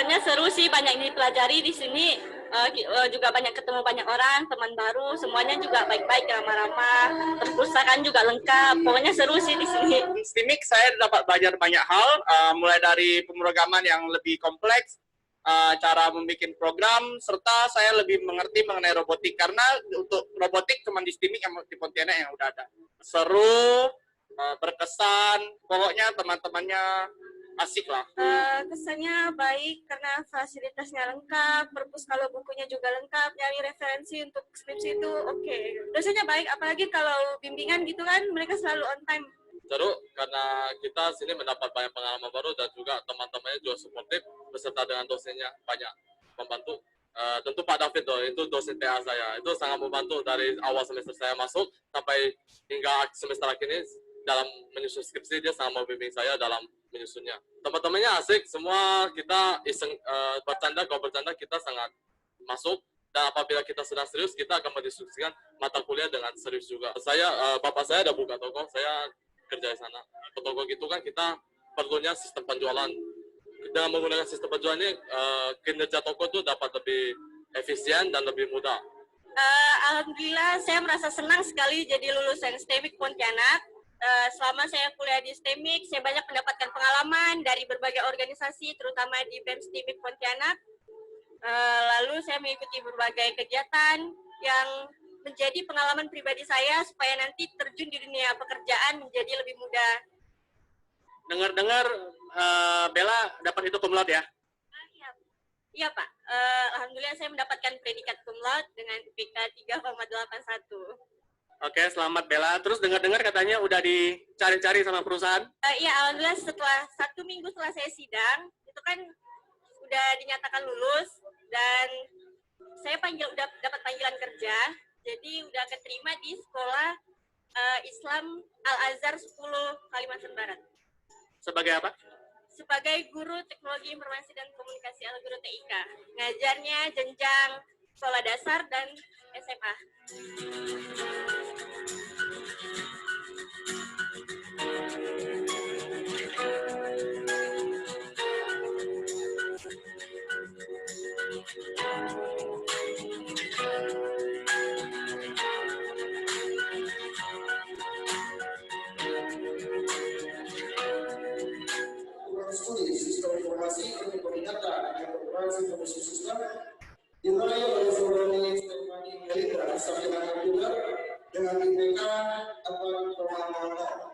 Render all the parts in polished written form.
Rasanya seru sih, banyak dipelajari di sini, juga banyak ketemu banyak orang, teman baru, semuanya juga baik-baik, ramah-ramah, perpustakaan juga lengkap, pokoknya seru sih di sini. Di STIMIK saya dapat belajar banyak hal, mulai dari pemrograman yang lebih kompleks, cara membuat program, serta saya lebih mengerti mengenai robotik, karena untuk robotik cuma di STIMIK yang di Pontianak yang udah ada. Seru, berkesan, pokoknya teman-temannya asik lah. Kesannya baik karena fasilitasnya lengkap, perpus kalau bukunya juga lengkap, nyari referensi untuk skripsi itu oke. Dosennya baik, apalagi kalau bimbingan gitu kan, mereka selalu on time. Seru karena kita sini mendapat banyak pengalaman baru dan juga teman-temannya juga suportif beserta dengan dosennya banyak membantu. Tentu Pak David itu dosen TA saya, itu sangat membantu dari awal semester saya masuk sampai hingga semester akhir ini dalam menyusun skripsi. Dia sangat membimbing saya dalam menyusunnya. Teman-temannya asik, semua kita iseng bercanda, kalau bercanda kita sangat masuk, dan apabila kita sedang serius kita akan mendiskusikan mata kuliah dengan serius juga. Bapak saya ada buka toko, saya kerja di sana. Ke toko gitu kan kita perlunya sistem penjualan. Dengan menggunakan sistem penjualan ini, kinerja toko itu dapat lebih efisien dan lebih mudah. Alhamdulillah saya merasa senang sekali jadi lulusan STIMIK Pontianak. Selama saya kuliah di STIMIK, saya banyak mendapatkan pengalaman dari berbagai organisasi, terutama di BEM STIMIK Pontianak. Lalu saya mengikuti berbagai kegiatan yang menjadi pengalaman pribadi saya supaya nanti terjun di dunia pekerjaan menjadi lebih mudah. Dengar-dengar Bella dapat itu cum laude ya? Iya, iya Pak. Alhamdulillah saya mendapatkan predikat cum laude dengan IPK 3,81. Oke, selamat Bella. Terus dengar-dengar katanya udah dicari-cari sama perusahaan? Iya, alhamdulillah setelah 1 minggu setelah saya sidang, itu kan udah dinyatakan lulus dan saya udah dapat panggilan kerja, jadi udah keterima di sekolah Islam Al-Azhar 10 Kalimantan Barat. Sebagai apa? Sebagai guru teknologi informasi dan komunikasi atau guru TIK. Ngajarnya jenjang sekolah dasar dan SMA. Studi Sistem Informasi dan Koordinata yang Operasi Informasi Sistem diraih oleh Saudari Stefani Melita Sabina Abdullah dengan IPK 8,00.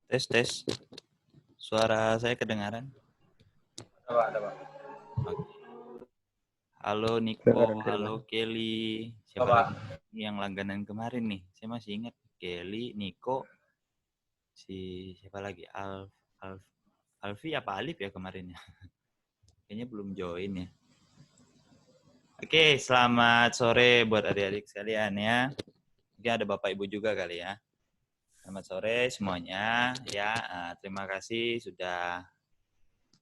Tes, tes. Suara saya kedengaran? Ada, Pak. Oke. Halo Niko, Kedengaran. halo Kelly. Siapa Pak. lagi yang langganan kemarin nih? Saya masih ingat Kelly, Niko, siapa lagi? Alfi apa Alif ya kemarinnya? Kayaknya belum join ya. Oke, selamat sore buat adik-adik sekalian ya. Mungkin ada Bapak Ibu juga kali ya. Selamat sore semuanya ya. Terima kasih sudah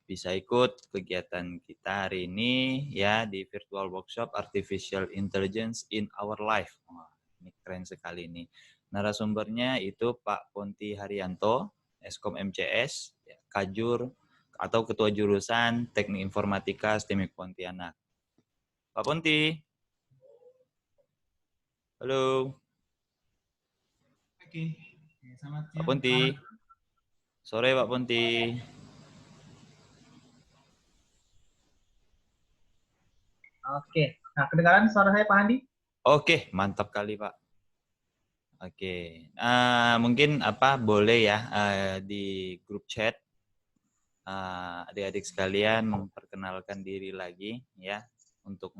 bisa ikut kegiatan kita hari ini ya di virtual workshop Artificial Intelligence in Our Life. Wah, ini keren sekali nih. Narasumbernya itu Pak Ponti Haryanto, Eskom MCS, Kajur atau Ketua Jurusan Teknik Informatika STEMIK Pontianak. Pak Ponti. Halo. Oke, selamat siang. Pak Ponti. Sore Pak Ponti. Oke, nah kedengaran suara saya Pak Handi? Oke, mantap kali Pak. Oke, mungkin boleh ya di grup chat adik-adik sekalian memperkenalkan diri lagi ya untuk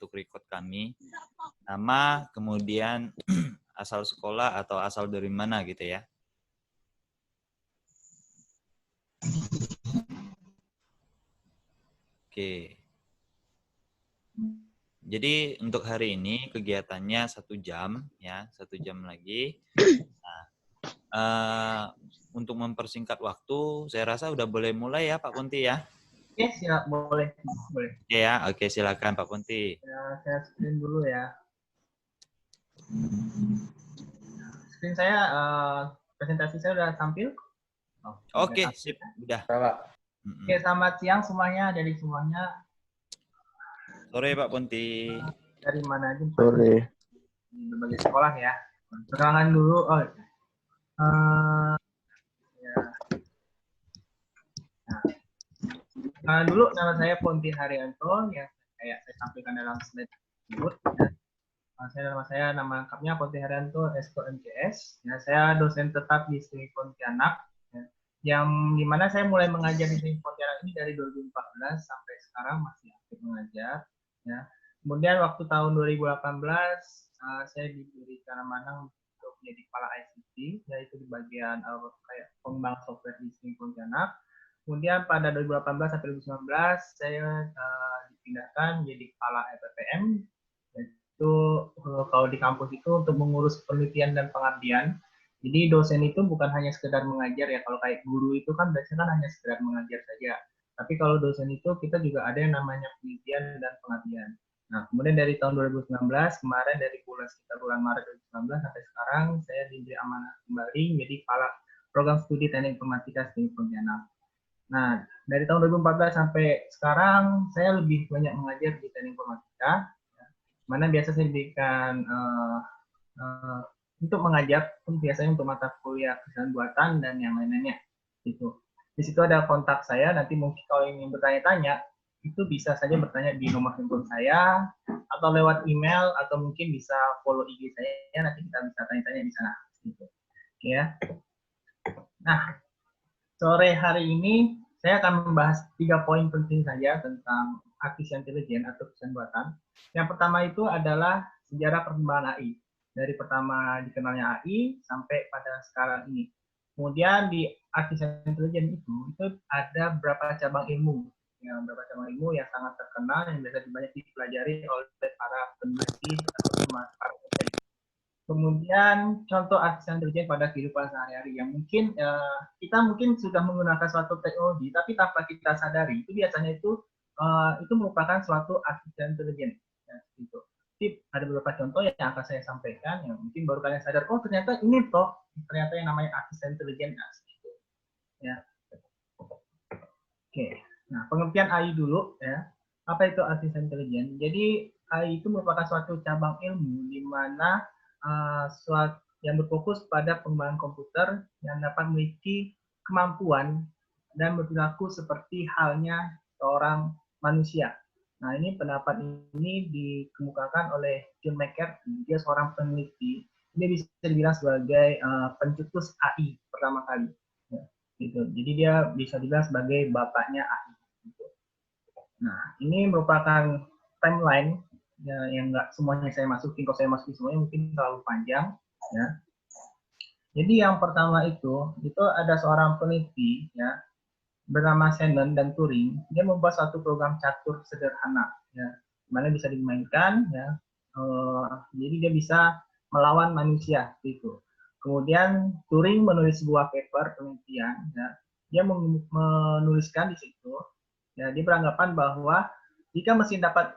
record kami, nama, kemudian asal sekolah atau asal dari mana gitu ya. Oke. Jadi untuk hari ini kegiatannya 1 jam ya, 1 jam lagi. Nah, untuk mempersingkat waktu, saya rasa udah boleh mulai ya Pak Ponti ya. Oke, siap, boleh. Oke ya, oke silakan Pak Ponti. Ya, saya screen dulu ya. Screen saya, presentasi saya udah tampil. Oke, sip, udah. Oke, selamat siang semuanya, dari semuanya. Sore Pak Ponti. Dari mana aja? Sore. Di berbagai sekolah ya. Perkenalan dulu. Ya. Nah, dulu nama saya Ponti Haryanto yang kayak saya tampilkan dalam slide tersebut. Ya. Nama lengkapnya Ponti Haryanto, Eskom MCS. Ya, saya dosen tetap di STEMIK Pontianak. Ya. Yang dimana saya mulai mengajar di STEMIK Pontianak ini dari 2014 sampai sekarang masih aktif mengajar. Ya. Kemudian waktu tahun 2018 saya diberikan amanah untuk menjadi kepala ICT, yaitu di bagian kayak pengembang software di STEMIK Pontianak. Kemudian pada 2018 sampai 2019 saya dipindahkan menjadi kepala EPPM, yaitu kalau di kampus itu untuk mengurus penelitian dan pengabdian. Jadi dosen itu bukan hanya sekedar mengajar ya, kalau kayak guru itu kan biasanya kan hanya sekedar mengajar saja. Tapi kalau dosen itu kita juga ada yang namanya penelitian dan pengabdian. Nah, kemudian dari tahun 2019, kemarin dari sekitar bulan Maret 2019 sampai sekarang, saya diberi amanah kembali menjadi kepala program studi teknik informatika STEMIK Pontianak. Nah, dari tahun 2014 sampai sekarang, saya lebih banyak mengajar di teknik informatika, mana biasa saya diberikan untuk mengajar, pun biasanya untuk mata kuliah kesan buatan dan yang lain-lainnya. Gitu. Di situ ada kontak saya, nanti mungkin kalau ingin bertanya-tanya, itu bisa saja bertanya di nomor handphone saya, atau lewat email, atau mungkin bisa follow IG saya, nanti kita bisa tanya-tanya di sana. Gitu. Oke ya. Nah, sore hari ini saya akan membahas 3 poin penting saja tentang artificial intelligence atau kesan buatan. Yang pertama itu adalah sejarah perkembangan AI. Dari pertama dikenalnya AI sampai pada sekarang ini. Kemudian di artificial intelligence itu ada beberapa cabang ilmu. Ya, beberapa cabang ilmu yang sangat terkenal yang biasa banyak dipelajari oleh para peneliti atau para dosen. Kemudian contoh artificial intelligence pada kehidupan sehari-hari yang mungkin kita mungkin sudah menggunakan suatu teknologi tapi tanpa kita sadari itu biasanya itu merupakan suatu artificial intelligence. Ya, gitu. Jadi ada beberapa contoh yang akan saya sampaikan yang mungkin baru kalian sadar, oh ternyata ini toh ternyata yang namanya artificial intelligence. Gitu. Ya. Oke. Nah, pengertian AI dulu ya. Apa itu artificial intelligence? Jadi AI itu merupakan suatu cabang ilmu di mana suatu yang berfokus pada pengembangan komputer yang dapat memiliki kemampuan dan berperilaku seperti halnya seorang manusia. Nah, ini pendapat ini dikemukakan oleh John McCarthy. Dia seorang peneliti. Dia bisa dibilang sebagai pencetus AI pertama kali. Ya, gitu. Jadi dia bisa dibilang sebagai bapaknya AI. Gitu. Nah, ini merupakan timeline ya, yang nggak semuanya saya masukin. Kalau saya masukin semuanya mungkin terlalu panjang. Ya. Jadi yang pertama itu ada seorang peneliti ya bernama Shannon dan Turing. Dia membuat satu program catur sederhana, ya, mana bisa dimainkan, ya. Jadi dia bisa melawan manusia, gitu. Kemudian Turing menulis sebuah paper penelitian, ya. Dia menuliskan di situ, ya, dia beranggapan bahwa jika mesin dapat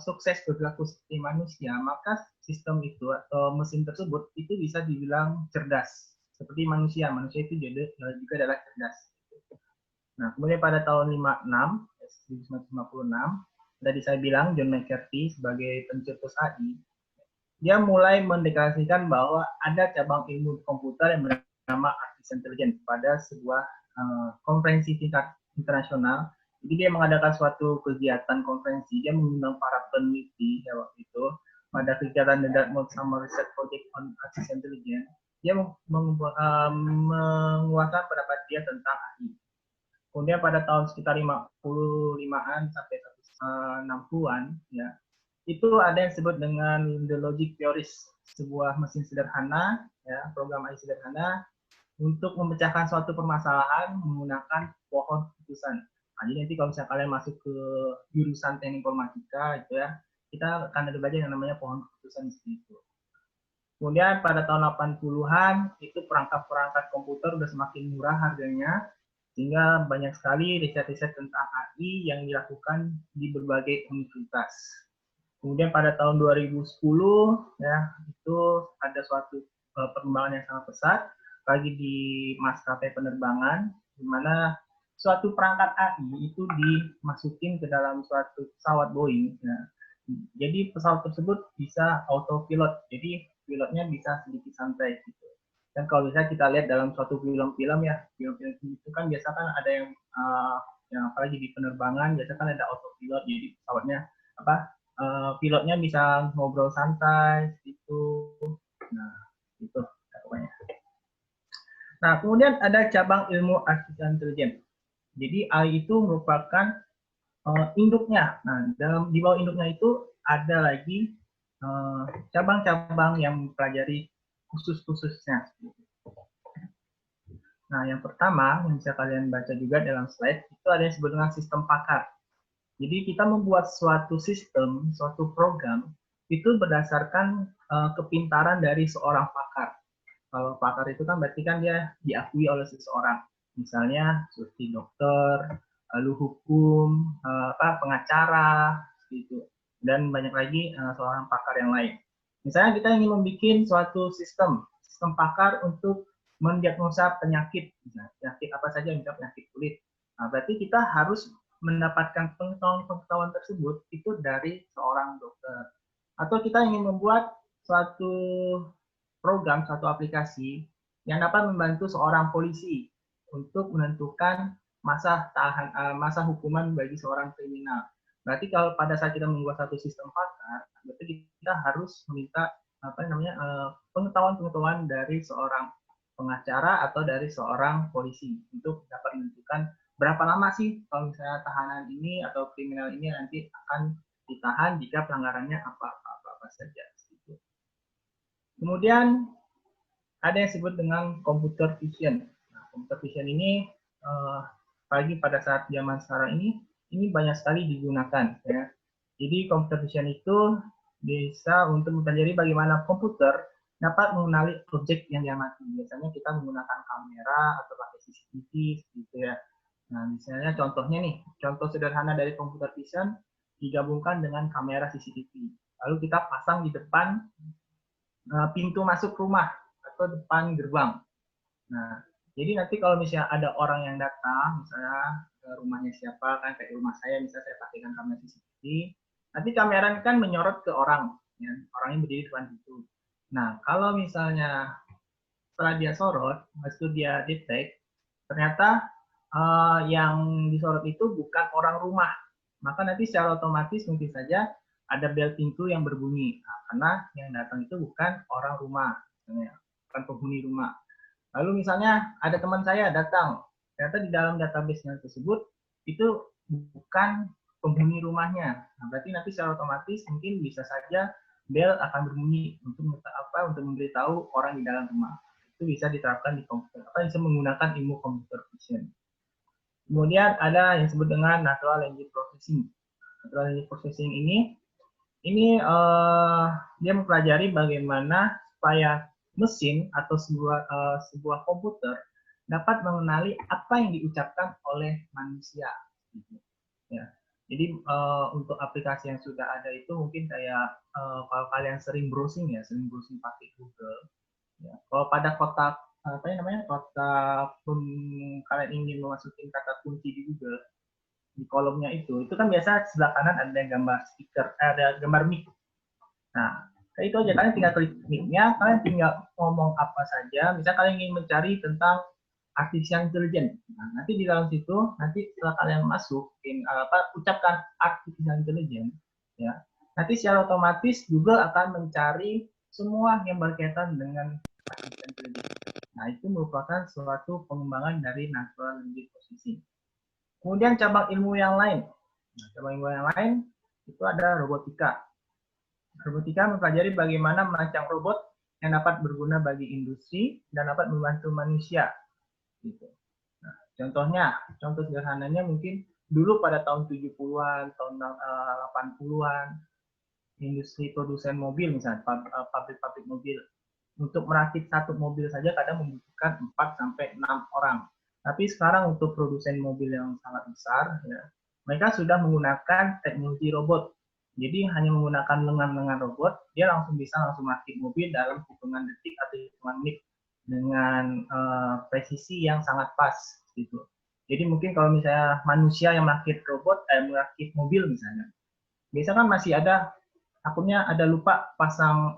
sukses berperilaku seperti manusia, maka sistem itu atau mesin tersebut itu bisa dibilang cerdas seperti manusia. Manusia itu juga adalah cerdas. Nah, kemudian pada tahun 1956, tadi saya bilang John McCarthy sebagai pencetus AI, dia mulai mendeklarasikan bahwa ada cabang ilmu komputer yang bernama artificial intelligence pada sebuah konferensi tingkat internasional. Jadi dia mengadakan suatu kegiatan konferensi, dia mengundang para peneliti ya waktu itu pada kegiatan The Dartmouth Summer Research Project on Artificial Intelligence. Dia menguatkan pendapat dia tentang AI. Kemudian pada tahun sekitar 55-an sampai 60-an, ya, itu ada yang disebut dengan the logic theories, sebuah mesin sederhana, ya, program AI sederhana untuk memecahkan suatu permasalahan menggunakan pohon keputusan. Nah, jadi nanti kalau misalnya kalian masuk ke jurusan teknik informatika, itu ya, kita akan ada belajar yang namanya pohon keputusan di situ. Kemudian pada tahun 80-an itu perangkat-perangkat komputer udah semakin murah harganya, sehingga banyak sekali riset-riset tentang AI yang dilakukan di berbagai universitas. Kemudian pada tahun 2010 ya itu ada suatu perkembangan yang sangat pesat bagi di maskapai penerbangan, di mana suatu perangkat AI itu dimasukin ke dalam suatu pesawat Boeing. Ya. Jadi pesawat tersebut bisa autopilot, jadi pilotnya bisa sedikit santai gitu. Dan kalau misalnya kita lihat dalam suatu film-film ya, film-film itu kan biasa kan ada yang apalagi di penerbangan biasa kan ada autopilot, jadi pesawatnya pilotnya bisa ngobrol santai gitu. Nah, itu pokoknya. Nah, kemudian ada cabang ilmu artificial intelligence. Jadi AI itu merupakan induknya. Nah, di bawah induknya itu ada lagi cabang-cabang yang mempelajari khusus-khususnya. Nah, yang pertama yang bisa kalian baca juga dalam slide itu ada yang disebut dengan sistem pakar. Jadi kita membuat suatu sistem, suatu program itu berdasarkan kepintaran dari seorang pakar. Kalau pakar itu kan berarti kan dia diakui oleh seseorang. Misalnya seperti dokter, lalu hukum, pengacara, gitu. Dan banyak lagi seorang pakar yang lain. Misalnya kita ingin membuat suatu sistem pakar untuk mendiagnosa penyakit. Misalnya, penyakit apa saja, misalnya penyakit kulit. Nah, berarti kita harus mendapatkan pengetahuan tersebut itu dari seorang dokter. Atau kita ingin membuat suatu program, suatu aplikasi yang dapat membantu seorang polisi untuk menentukan masa hukuman bagi seorang kriminal. Berarti kalau pada saat kita membuat satu sistem pakar, berarti kita harus meminta pengetahuan-pengetahuan dari seorang pengacara atau dari seorang polisi untuk dapat menentukan berapa lama sih kalau misalnya tahanan ini atau kriminal ini nanti akan ditahan jika pelanggarannya apa saja. Kemudian ada yang disebut dengan computer vision. Nah, computer vision ini apalagi pada saat zaman sekarang ini banyak sekali digunakan. Ya. Jadi computer vision itu bisa untuk mempelajari bagaimana komputer dapat mengenali objek yang diamati. Biasanya kita menggunakan kamera atau pakai CCTV gitu ya. Nah, misalnya contohnya nih, contoh sederhana dari computer vision digabungkan dengan kamera CCTV. Lalu kita pasang di depan pintu masuk rumah atau depan gerbang. Nah, jadi nanti kalau misalnya ada orang yang datang, misalnya ke rumahnya siapa, kan kayak rumah saya, misalnya saya pakaikan kamera CCTV, nanti kamera kan menyorot ke orang, ya, orangnya berdiri di depan pintu. Nah, kalau misalnya setelah dia sorot, habis itu dia detect, ternyata yang disorot itu bukan orang rumah, maka nanti secara otomatis mungkin saja ada bel pintu yang berbunyi, nah, karena yang datang itu bukan orang rumah, misalnya, bukan penghuni rumah. Lalu misalnya ada teman saya datang, ternyata di dalam database-nya tersebut itu bukan penghuni rumahnya. Nah, berarti nanti secara otomatis mungkin bisa saja bel akan berbunyi untuk memberitahu orang di dalam rumah. Itu bisa diterapkan di komputer, bisa menggunakan ilmu computer vision. Kemudian ada yang disebut dengan natural language processing. Natural language processing ini dia mempelajari bagaimana supaya mesin atau sebuah komputer dapat mengenali apa yang diucapkan oleh manusia. Ya. Jadi untuk aplikasi yang sudah ada itu mungkin kayak kalau kalian sering browsing pakai Google. Ya. Kalau pada kotak kalian ingin memasukin kata kunci di Google, di kolomnya itu kan biasa sebelah kanan ada gambar speaker, ada gambar mic. Nah, kayak itu aja, kalian tinggal klik mic-nya, kalian tinggal ngomong apa saja. Misalnya kalian ingin mencari tentang artificial intelligence. Nah, nanti di dalam situ, nanti setelah kalian ucapkan artificial intelligence, ya, nanti secara otomatis Google akan mencari semua yang berkaitan dengan artificial intelligence. Nah, itu merupakan suatu pengembangan dari natural language processing. Kemudian cabang ilmu yang lain. Nah, cabang ilmu yang lain itu ada robotika. Robotika mempelajari bagaimana merancang robot yang dapat berguna bagi industri dan dapat membantu manusia. Gitu. Nah, contoh sederhananya mungkin dulu pada tahun 70-an, tahun 80-an, industri produsen mobil misalnya, pabrik-pabrik mobil. Untuk merakit satu mobil saja kadang membutuhkan 4-6 orang. Tapi sekarang untuk produsen mobil yang sangat besar, ya, mereka sudah menggunakan teknologi robot. Jadi hanya menggunakan lengan-lengan robot, dia langsung merakit mobil dalam hitungan detik atau hitungan menit dengan presisi yang sangat pas. Gitu. Jadi mungkin kalau misalnya manusia yang merakit mobil misalnya, biasanya kan masih ada, takutnya ada lupa pasang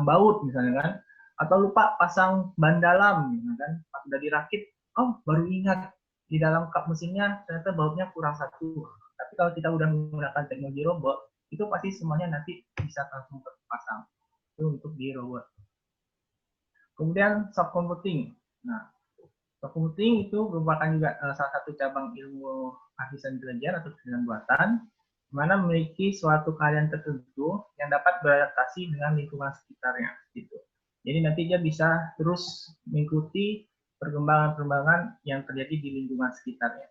baut misalnya kan, atau lupa pasang ban dalam gitu kan, pas udah dirakit, baru ingat di dalam kap mesinnya ternyata bautnya kurang satu. Tapi kalau kita udah menggunakan teknologi robot, itu pasti semuanya nanti bisa langsung terpasang. Itu untuk di robot. Kemudian soft computing. Nah, soft computing itu merupakan juga salah satu cabang ilmu artificial intelligence atau kecerdasan buatan, di mana memiliki suatu keahlian tertentu yang dapat beradaptasi dengan lingkungan sekitarnya. Gitu. Jadi nanti dia bisa terus mengikuti perkembangan-perkembangan yang terjadi di lingkungan sekitarnya.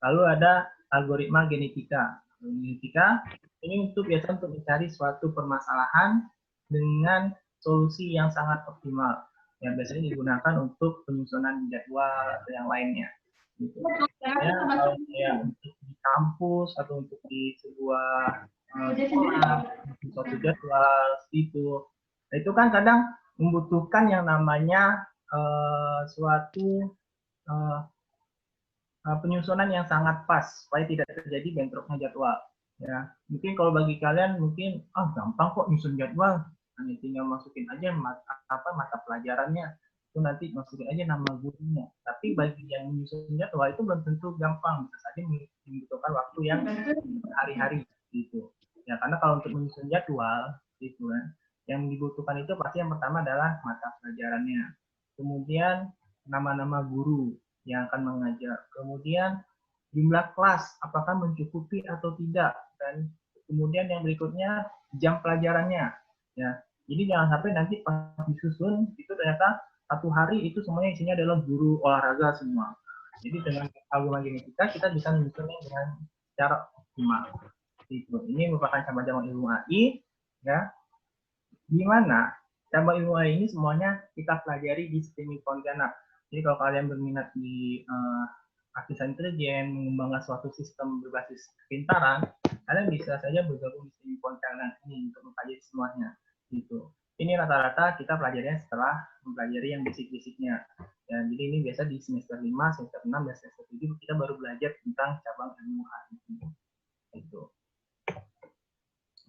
Lalu ada algoritma genetika. Genetika ini biasa untuk mencari suatu permasalahan dengan solusi yang sangat optimal, yang biasanya digunakan untuk penyusunan jadwal atau yang lainnya. Gitu. Ya, kalau untuk di kampus atau untuk di sebuah suatu jadwal itu, itu kan kadang membutuhkan yang namanya suatu penyusunan yang sangat pas supaya tidak terjadi bentroknya jadwal. Ya, mungkin kalau bagi kalian mungkin gampang kok nyusun jadwal, hanya tinggal masukin aja mata pelajarannya, itu nanti masukin aja nama gurunya. Tapi bagi yang menyusun jadwal itu belum tentu gampang, bisa saja membutuhkan waktu yang hari-hari gitu. Ya, karena kalau untuk menyusun jadwal gitu kan, yang dibutuhkan itu pasti yang pertama adalah mata pelajarannya, kemudian nama-nama guru yang akan mengajar, kemudian jumlah kelas apakah mencukupi atau tidak, dan kemudian yang berikutnya jam pelajarannya. Ya, jadi jangan sampai nanti pas disusun itu ternyata satu hari itu semuanya isinya adalah guru olahraga semua. Jadi dengan algoritma genetika kita bisa menyusunnya dengan cara optimal. Ini merupakan cabang-cabang ilmu AI, ya, di mana cabang ilmu AI ini semuanya kita pelajari di STEMIC Pontianak. Jadi kalau kalian berminat di artificial intelligence, mengembangkan suatu sistem berbasis kepintaran, kalian bisa saja bergabung di STEMIC Pontianak ini untuk mempelajari semuanya. Gitu. Ini rata-rata kita pelajarinya setelah mempelajari yang basic-basicnya. Ya, jadi ini biasa di semester 5, semester 6, dan semester 7 kita baru belajar tentang cabang ilmu AI. Itu.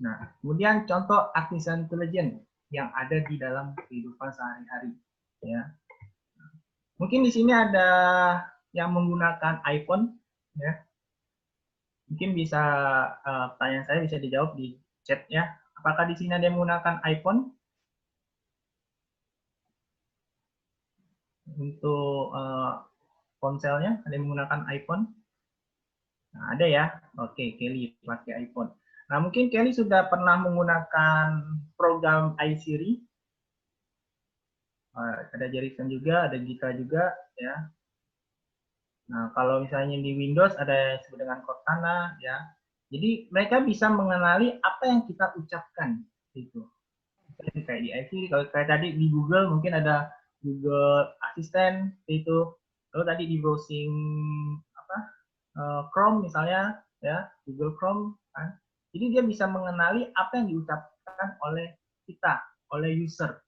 Nah, kemudian contoh artificial intelligence yang ada di dalam kehidupan sehari-hari. Ya. Mungkin di sini ada yang menggunakan iPhone. Ya. Mungkin bisa pertanyaan saya bisa dijawab di chat ya. Apakah di sini ada yang menggunakan iPhone? Untuk ponselnya ada yang menggunakan iPhone? Nah, ada ya. Oke, Kelly pakai iPhone. Nah, mungkin Kelly sudah pernah menggunakan program iSiri. Ada Jerickson juga, ada Gita juga, ya. Nah, kalau misalnya di Windows ada yang disebut dengan Cortana, ya. Jadi mereka bisa mengenali apa yang kita ucapkan, gitu. Kayak di iSiri, kalau kayak tadi di Google mungkin ada Google Assistant, itu. Lalu tadi di browsing Chrome misalnya, ya, Google Chrome, kan. Jadi dia bisa mengenali apa yang diucapkan oleh kita, oleh user.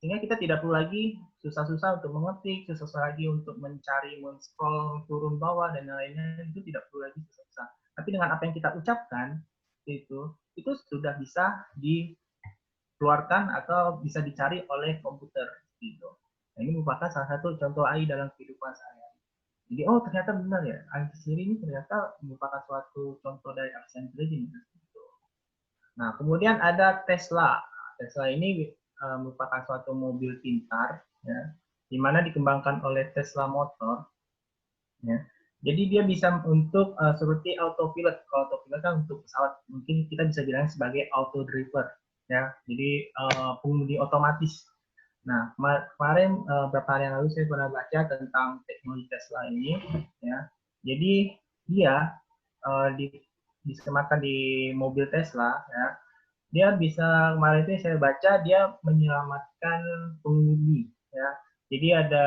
Sehingga kita tidak perlu lagi susah-susah untuk mengetik, susah-susah lagi untuk mencari, men-scroll turun bawah dan lain-lain, itu tidak perlu lagi susah-susah. Tapi dengan apa yang kita ucapkan itu sudah bisa dikeluarkan atau bisa dicari oleh komputer gitu. Nah, ini merupakan salah satu contoh AI dalam kehidupan sehari-hari. Jadi ternyata benar ya, iSiri ini ternyata merupakan suatu contoh dari artificial intelligence. Nah, kemudian ada Tesla. Tesla ini merupakan suatu mobil pintar, ya, di mana dikembangkan oleh Tesla Motor. Ya. Jadi dia bisa untuk seperti autopilot. Kalau autopilot kan untuk pesawat, mungkin kita bisa bilang sebagai auto driver, ya. Jadi pengemudi otomatis. Nah, kemarin beberapa hari yang lalu saya pernah baca tentang teknologi Tesla ini, ya. Jadi dia disematkan di mobil Tesla, ya. Dia bisa, kemarin itu saya baca dia menyelamatkan pengemudi, ya. Jadi ada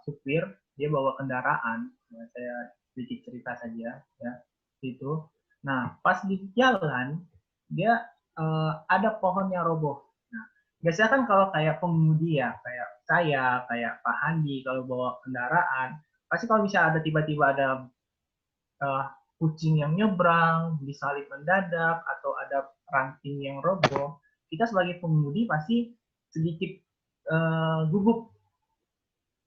supir, dia bawa kendaraan, ya, saya sedikit cerita saja, ya, itu. Nah, pas di jalan dia ada pohon yang roboh. Biasanya kan kalau kayak pengemudi ya, kayak saya, kayak Pak Handi, kalau bawa kendaraan, pasti kalau misalnya ada tiba-tiba ada kucing yang nyebrang, disalip mendadak, atau ada ranting yang roboh, kita sebagai pengemudi pasti sedikit gugup.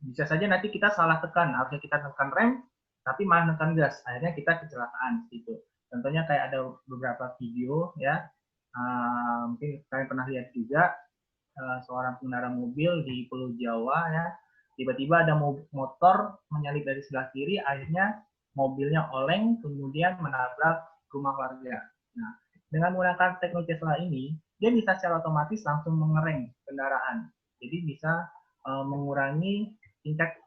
Bisa saja nanti kita salah tekan, harusnya kita tekan rem, tapi malah tekan gas, akhirnya kita kecelakaan gitu. Contohnya kayak ada beberapa video ya, mungkin kalian pernah lihat juga, seorang pengendara mobil di Pulau Jawa ya, tiba-tiba ada motor menyalip dari sebelah kiri, akhirnya mobilnya oleng kemudian menabrak rumah warga. Nah, dengan menggunakan teknologi Tesla ini, dia bisa secara otomatis langsung mengerem kendaraan. Jadi bisa mengurangi tingkat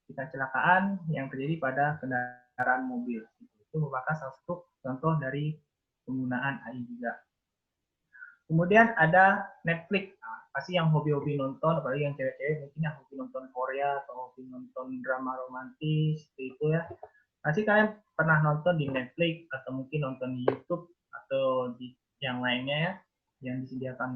kecelakaan yang terjadi pada kendaraan mobil. Itu merupakan salah satu contoh dari penggunaan AI juga. Kemudian ada Netflix. Nah, pasti yang hobi-hobi nonton, apalagi yang cewek-cewek mungkin yang hobi nonton Korea atau hobi nonton drama romantis, itu ya. Pasti kalian pernah nonton di Netflix atau mungkin nonton di YouTube atau di yang lainnya ya, yang disediakan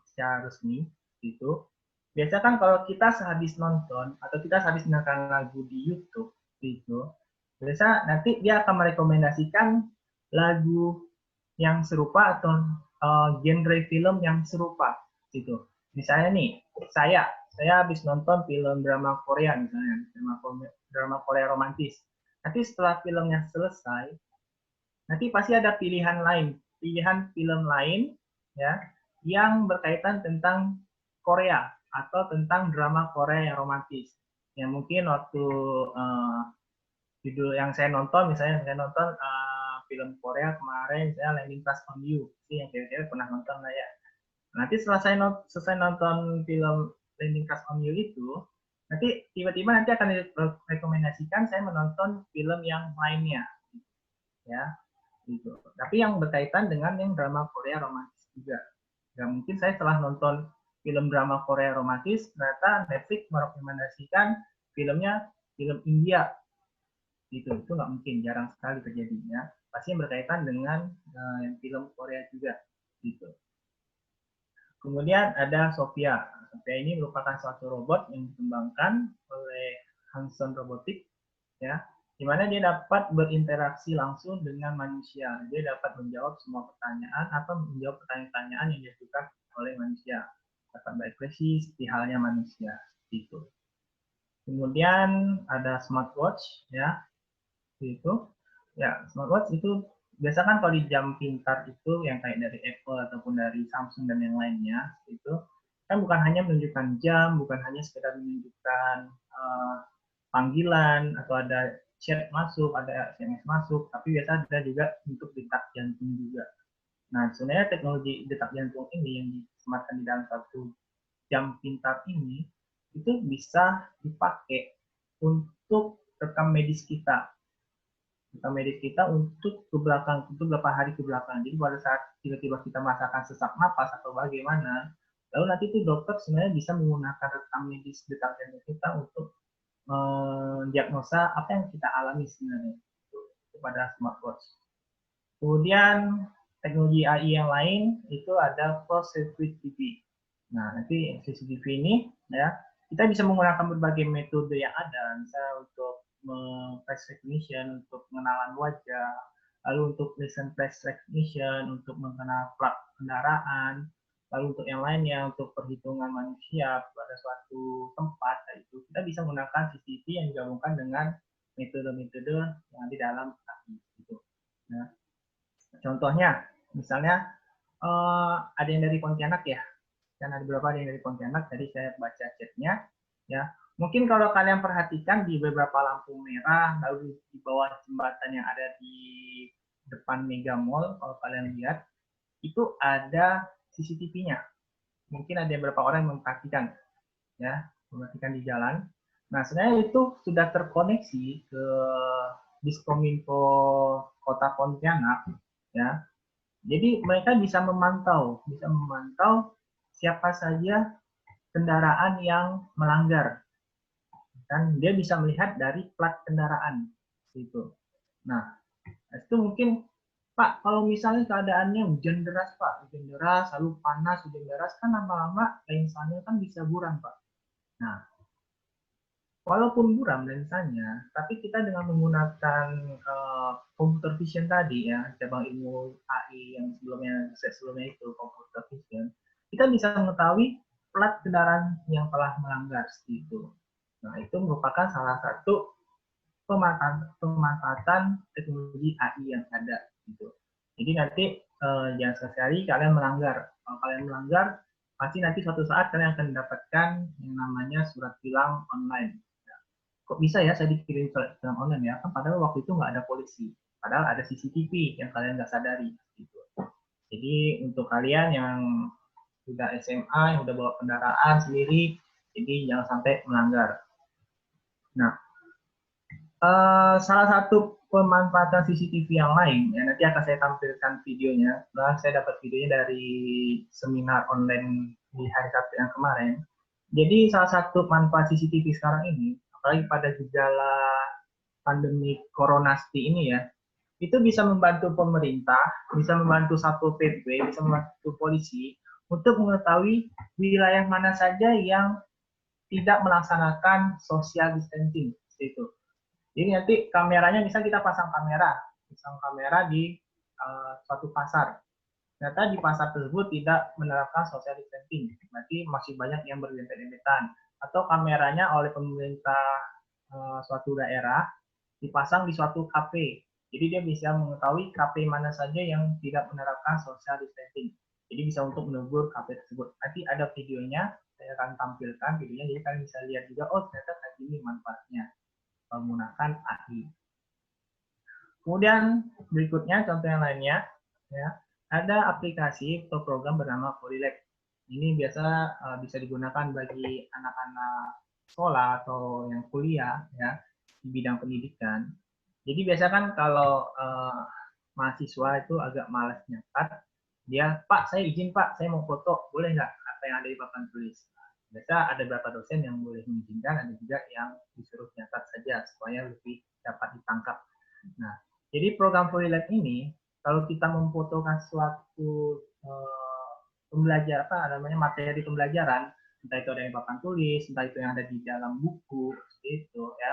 secara resmi itu. biasa kan kalau kita sehabis nonton atau kita sehabis mendengarkan lagu di YouTube gitu, biasa nanti dia akan merekomendasikan lagu yang serupa atau genre film yang serupa gitu. Misalnya nih, saya habis nonton film drama Korea misalnya, drama Korea romantis. Nanti setelah filmnya selesai, nanti pasti ada pilihan film lain ya yang berkaitan tentang Korea atau tentang drama Korea yang romantis. Yang mungkin waktu judul yang saya nonton, misalnya saya nonton film Korea kemarin, misalnya Landing Class on You, sih yang cewek-cewek pernah nonton lah ya. Nanti setelah saya selesai nonton film Landing Class on You itu, nanti tiba-tiba nanti akan direkomendasikan saya menonton film yang lainnya, ya, gitu. Tapi yang berkaitan dengan yang drama Korea romantis juga. Gak mungkin saya setelah nonton film drama Korea romantis, ternyata Netflix merekomendasikan filmnya film India, gitu. Itu nggak mungkin, jarang sekali terjadinya. Pasti yang berkaitan dengan film Korea juga, gitu. Kemudian ada Sophia. Sophia ini merupakan suatu robot yang dikembangkan oleh Hanson Robotics, ya, di mana dia dapat berinteraksi langsung dengan manusia. Dia dapat menjawab semua pertanyaan atau menjawab pertanyaan-pertanyaan yang diajukan oleh manusia. Dapat berekspresi seperti halnya manusia, gitu. Kemudian ada smartwatch, ya, itu. Ya, smartwatch itu biasa kan kalau di jam pintar itu yang kayak dari Apple ataupun dari Samsung dan yang lainnya itu kan bukan hanya menunjukkan jam, bukan hanya sekedar menunjukkan panggilan atau ada chat masuk, ada SMS masuk, tapi biasa ada juga untuk detak jantung juga. Nah, sebenarnya teknologi detak jantung ini yang disematkan di dalam satu jam pintar ini itu bisa dipakai untuk rekam medis kita. Untuk beberapa hari ke belakang. Jadi pada saat tiba-tiba kita merasakan sesak napas atau bagaimana, lalu nanti itu dokter sebenarnya bisa menggunakan rekam medis detak jantung kita untuk mendiagnosa apa yang kita alami sebenarnya kepada smartwatch. Kemudian teknologi AI yang lain itu ada closed circuit TV. Nah, nanti CCTV ini ya kita bisa menggunakan berbagai metode yang ada, misalnya untuk face recognition, untuk pengenalan wajah, lalu untuk listen face recognition, untuk mengenal plat kendaraan, lalu untuk yang lainnya, untuk perhitungan manusia pada suatu tempat, itu kita bisa menggunakan CCTV yang digabungkan dengan metode-metode yang ada di dalam AI. Gitu. Nah, contohnya, misalnya ada yang dari Pontianak ya, kan ada beberapa yang dari Pontianak, tadi saya baca chatnya, ya. Mungkin kalau kalian perhatikan di beberapa lampu merah, lalu di bawah jembatan yang ada di depan Mega Mall, kalau kalian lihat, itu ada CCTV-nya. Mungkin ada beberapa orang yang memperhatikan, ya, memperhatikan di jalan. Nah, sebenarnya itu sudah terkoneksi ke Diskominfo Kota Pontianak, ya. Jadi mereka bisa memantau siapa saja kendaraan yang melanggar. Dan dia bisa melihat dari plat kendaraan gitu. Nah, itu mungkin Pak, kalau misalnya keadaannya hujan deras Pak, hujan deras, lalu panas, hujan deras, kan lama-lama lensanya kan bisa buram Pak. Nah, walaupun buram lensanya, tapi kita dengan menggunakan computer vision tadi ya, cabang ilmu AI yang sebelumnya itu computer vision, kita bisa mengetahui plat kendaraan yang telah melanggar gitu. Nah, itu merupakan salah satu pemanfaatan teknologi AI yang ada gitu. Jadi nanti jangan sekali kalian melanggar. Kalau kalian melanggar, pasti nanti suatu saat kalian akan mendapatkan yang namanya surat tilang online. Nah, kok bisa ya saya dikirim surat tilang online ya? Kan padahal waktu itu nggak ada polisi. Padahal ada CCTV yang kalian nggak sadari. Gitu. Jadi untuk kalian yang sudah SMA, yang udah bawa kendaraan sendiri, jadi jangan sampai melanggar. Nah, salah satu pemanfaatan CCTV yang lain, ya nanti akan saya tampilkan videonya. Nah, saya dapat videonya dari seminar online di hari Sabtu yang kemarin. Jadi salah satu manfaat CCTV sekarang ini, apalagi pada gejala pandemi Coronasti ini ya, itu bisa membantu pemerintah, bisa membantu Satpol PP, bisa membantu polisi untuk mengetahui wilayah mana saja yang tidak melaksanakan social distancing. Itu. Jadi nanti kameranya, misal kita pasang kamera di suatu pasar. Ternyata di pasar tersebut tidak menerapkan social distancing, berarti masih banyak yang berdempet-dempetan. Atau kameranya oleh pemerintah suatu daerah dipasang di suatu kafe. Jadi dia bisa mengetahui kafe mana saja yang tidak menerapkan social distancing. Jadi bisa untuk menegur kafe tersebut. Nanti ada videonya, saya akan tampilkan videonya, jadi kalian bisa lihat juga, oh ternyata kayak gini manfaatnya menggunakan AI. Kemudian berikutnya contoh yang lainnya, ya, ada aplikasi atau program bernama Polylab. Ini biasa bisa digunakan bagi anak-anak sekolah atau yang kuliah, ya, di bidang pendidikan. Jadi biasa kan kalau mahasiswa itu agak malas nyatat, dia, Pak, saya izin Pak, saya mau foto, boleh nggak apa yang ada di papan tulis? Biasa ada beberapa dosen yang boleh mengizinkan, ada juga yang disuruh nyatat saja supaya lebih dapat ditangkap. Nah, jadi program Polylab ini, kalau kita memfotokan suatu pembelajaran, apa namanya, materi pembelajaran, entah itu ada yang papan tulis, entah itu yang ada di dalam buku, seperti itu ya.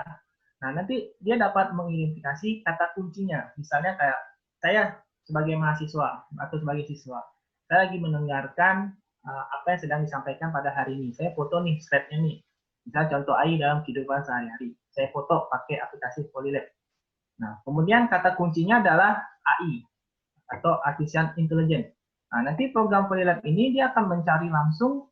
Nah, nanti dia dapat mengidentifikasi kata kuncinya. Misalnya kayak saya sebagai mahasiswa atau sebagai siswa, saya lagi mendengarkan apa yang sedang disampaikan pada hari ini. Saya foto nih slide-nya nih. Misalnya contoh AI dalam kehidupan sehari-hari. Saya foto pakai aplikasi Polylab. Nah, kemudian kata kuncinya adalah AI atau Artificial Intelligence. Nah, nanti program Polylab ini dia akan mencari langsung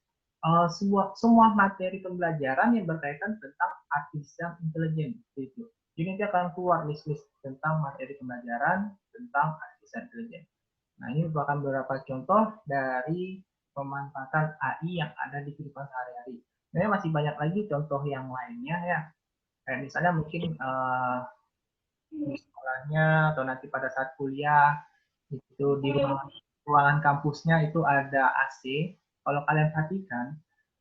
semua materi pembelajaran yang berkaitan tentang Artificial Intelligence. Gitu. Jadi nanti akan keluar list-list tentang materi pembelajaran tentang Artificial Intelligence. Nah, ini merupakan beberapa contoh dari pemanfaatan AI yang ada di kehidupan sehari-hari. Sebenarnya masih banyak lagi contoh yang lainnya ya. Kayak misalnya mungkin di sekolahnya atau nanti pada saat kuliah itu di ruangan kampusnya itu ada AC. Kalau kalian perhatikan,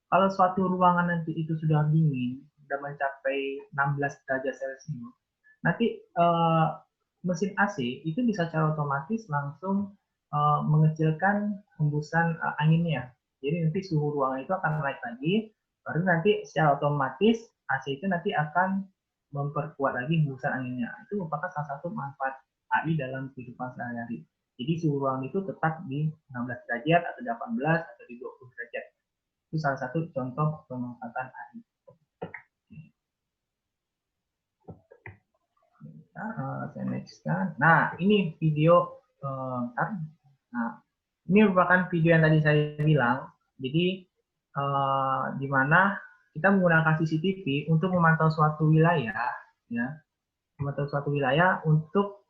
kalau suatu ruangan nanti itu sudah dingin, sudah mencapai 16 derajat Celcius, nanti mesin AC itu bisa secara otomatis langsung mengecilkan hembusan anginnya. Jadi nanti suhu ruangan itu akan naik lagi, baru nanti secara otomatis AC itu nanti akan memperkuat lagi hembusan anginnya. Itu merupakan salah satu manfaat AI dalam kehidupan sehari-hari. Jadi suhu ruangan itu tetap di 16 derajat atau 18 atau di 20 derajat. Itu salah satu contoh pemanfaatan AI. Saya nextkan. Nah, ini video. Nah, ini merupakan video yang tadi saya bilang. Jadi, di mana kita menggunakan CCTV untuk memantau suatu wilayah, ya, memantau suatu wilayah untuk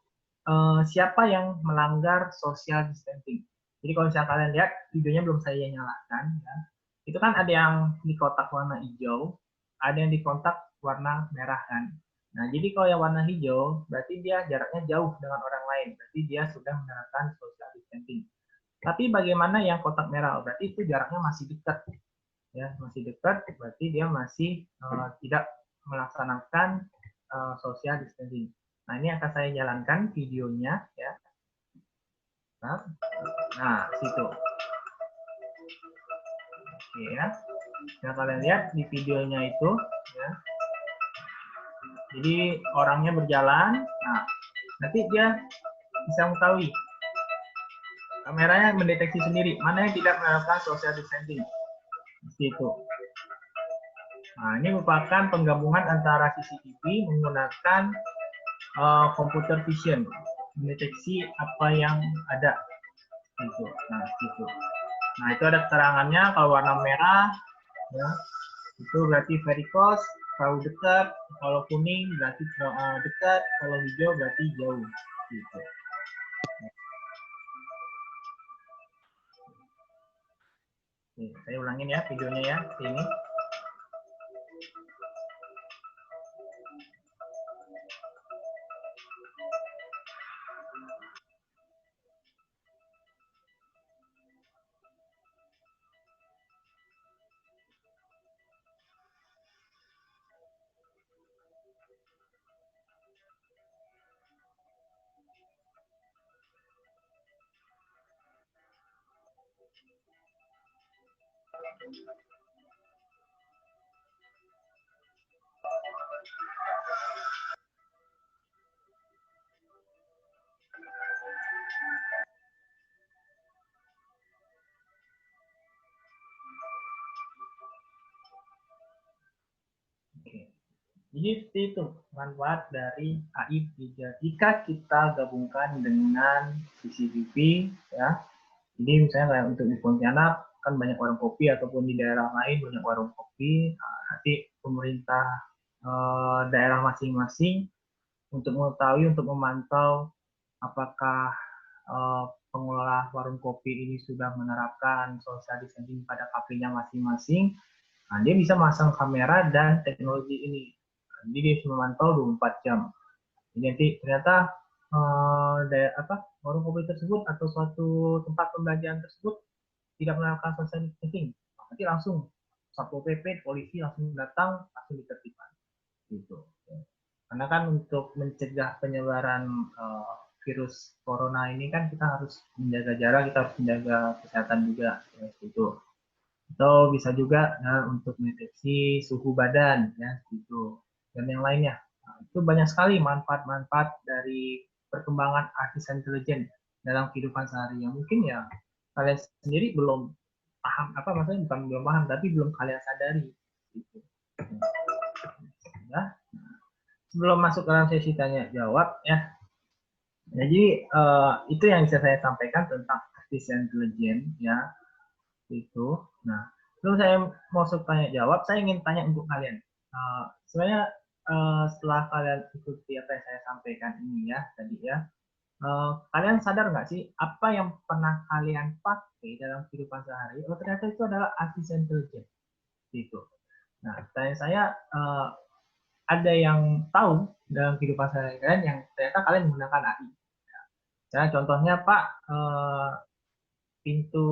siapa yang melanggar social distancing. Jadi kalau misalnya kalian lihat videonya belum saya nyalakan, ya, itu kan ada yang di kotak warna hijau, ada yang di kotak warna merah kan. Nah, jadi kalau yang warna hijau berarti dia jaraknya jauh dengan orang lain, berarti dia sudah menerapkan social distancing. Tapi bagaimana yang kotak merah? Berarti itu jaraknya masih dekat, ya, masih dekat, berarti dia masih tidak melaksanakan social distancing. Nah, ini akan saya jalankan videonya, ya. Nah, situ. Oke, ya. Nah, kalian lihat di videonya itu, ya. Jadi orangnya berjalan. Nah, nanti dia bisa mengetahui. Kameranya mendeteksi sendiri mana yang tidak menerapkan social distancing. Seperti itu. Nah, ini merupakan penggabungan antara CCTV menggunakan computer vision, mendeteksi apa yang ada. Gitu. Nah, gitu. Nah, itu ada keterangannya. Kalau warna merah, ya, itu berarti very close, terlalu dekat. Kalau kuning berarti dekat. Kalau hijau berarti jauh. Gitu. Oke, saya ulangin ya videonya ya. Ini. Oke. Jadi seperti itu manfaat dari AI jika kita gabungkan dengan CCTV ya. Jadi misalnya kayak untuk di Pontianak kan banyak warung kopi ataupun di daerah lain banyak warung kopi. Nah, nanti pemerintah daerah masing-masing untuk mengetahui untuk memantau apakah pengelola warung kopi ini sudah menerapkan social distancing pada kafenya masing-masing. Nah, dia bisa masang kamera dan teknologi ini. Jadi dia bisa memantau 24 jam. Jadi nanti ternyata warung kopi tersebut atau suatu tempat pembelanjaan tersebut tidak menerapkan social distancing. Nanti langsung Satpol PP, polisi langsung datang, langsung ditertibkan. Gitu. Karena kan untuk mencegah penyebaran virus corona ini kan kita harus menjaga jarak, kita harus menjaga kesehatan juga. Ya, gitu. Atau bisa juga untuk mendeteksi suhu badan ya gitu dan yang lainnya. Nah, itu banyak sekali manfaat-manfaat dari perkembangan artificial intelligence dalam kehidupan sehari yang mungkin ya kalian sendiri belum paham maksudnya bukan belum paham tapi belum kalian sadari gitu. Ya. Sebelum masuk ke dalam sesi tanya jawab ya. Jadi itu yang bisa saya sampaikan tentang artificial intelligence ya. Itu. Nah, terus saya masuk tanya jawab, saya ingin tanya untuk kalian. Sebenarnya setelah kalian ikuti apa yang saya sampaikan ini ya tadi ya, kalian sadar nggak sih apa yang pernah kalian pakai dalam kehidupan sehari? Oh ternyata itu adalah artificial intelligence. Gitu. Nah, saya ada yang tahu dalam kehidupan sehari kalian yang ternyata kalian menggunakan AI. Ya, contohnya Pak. Pintu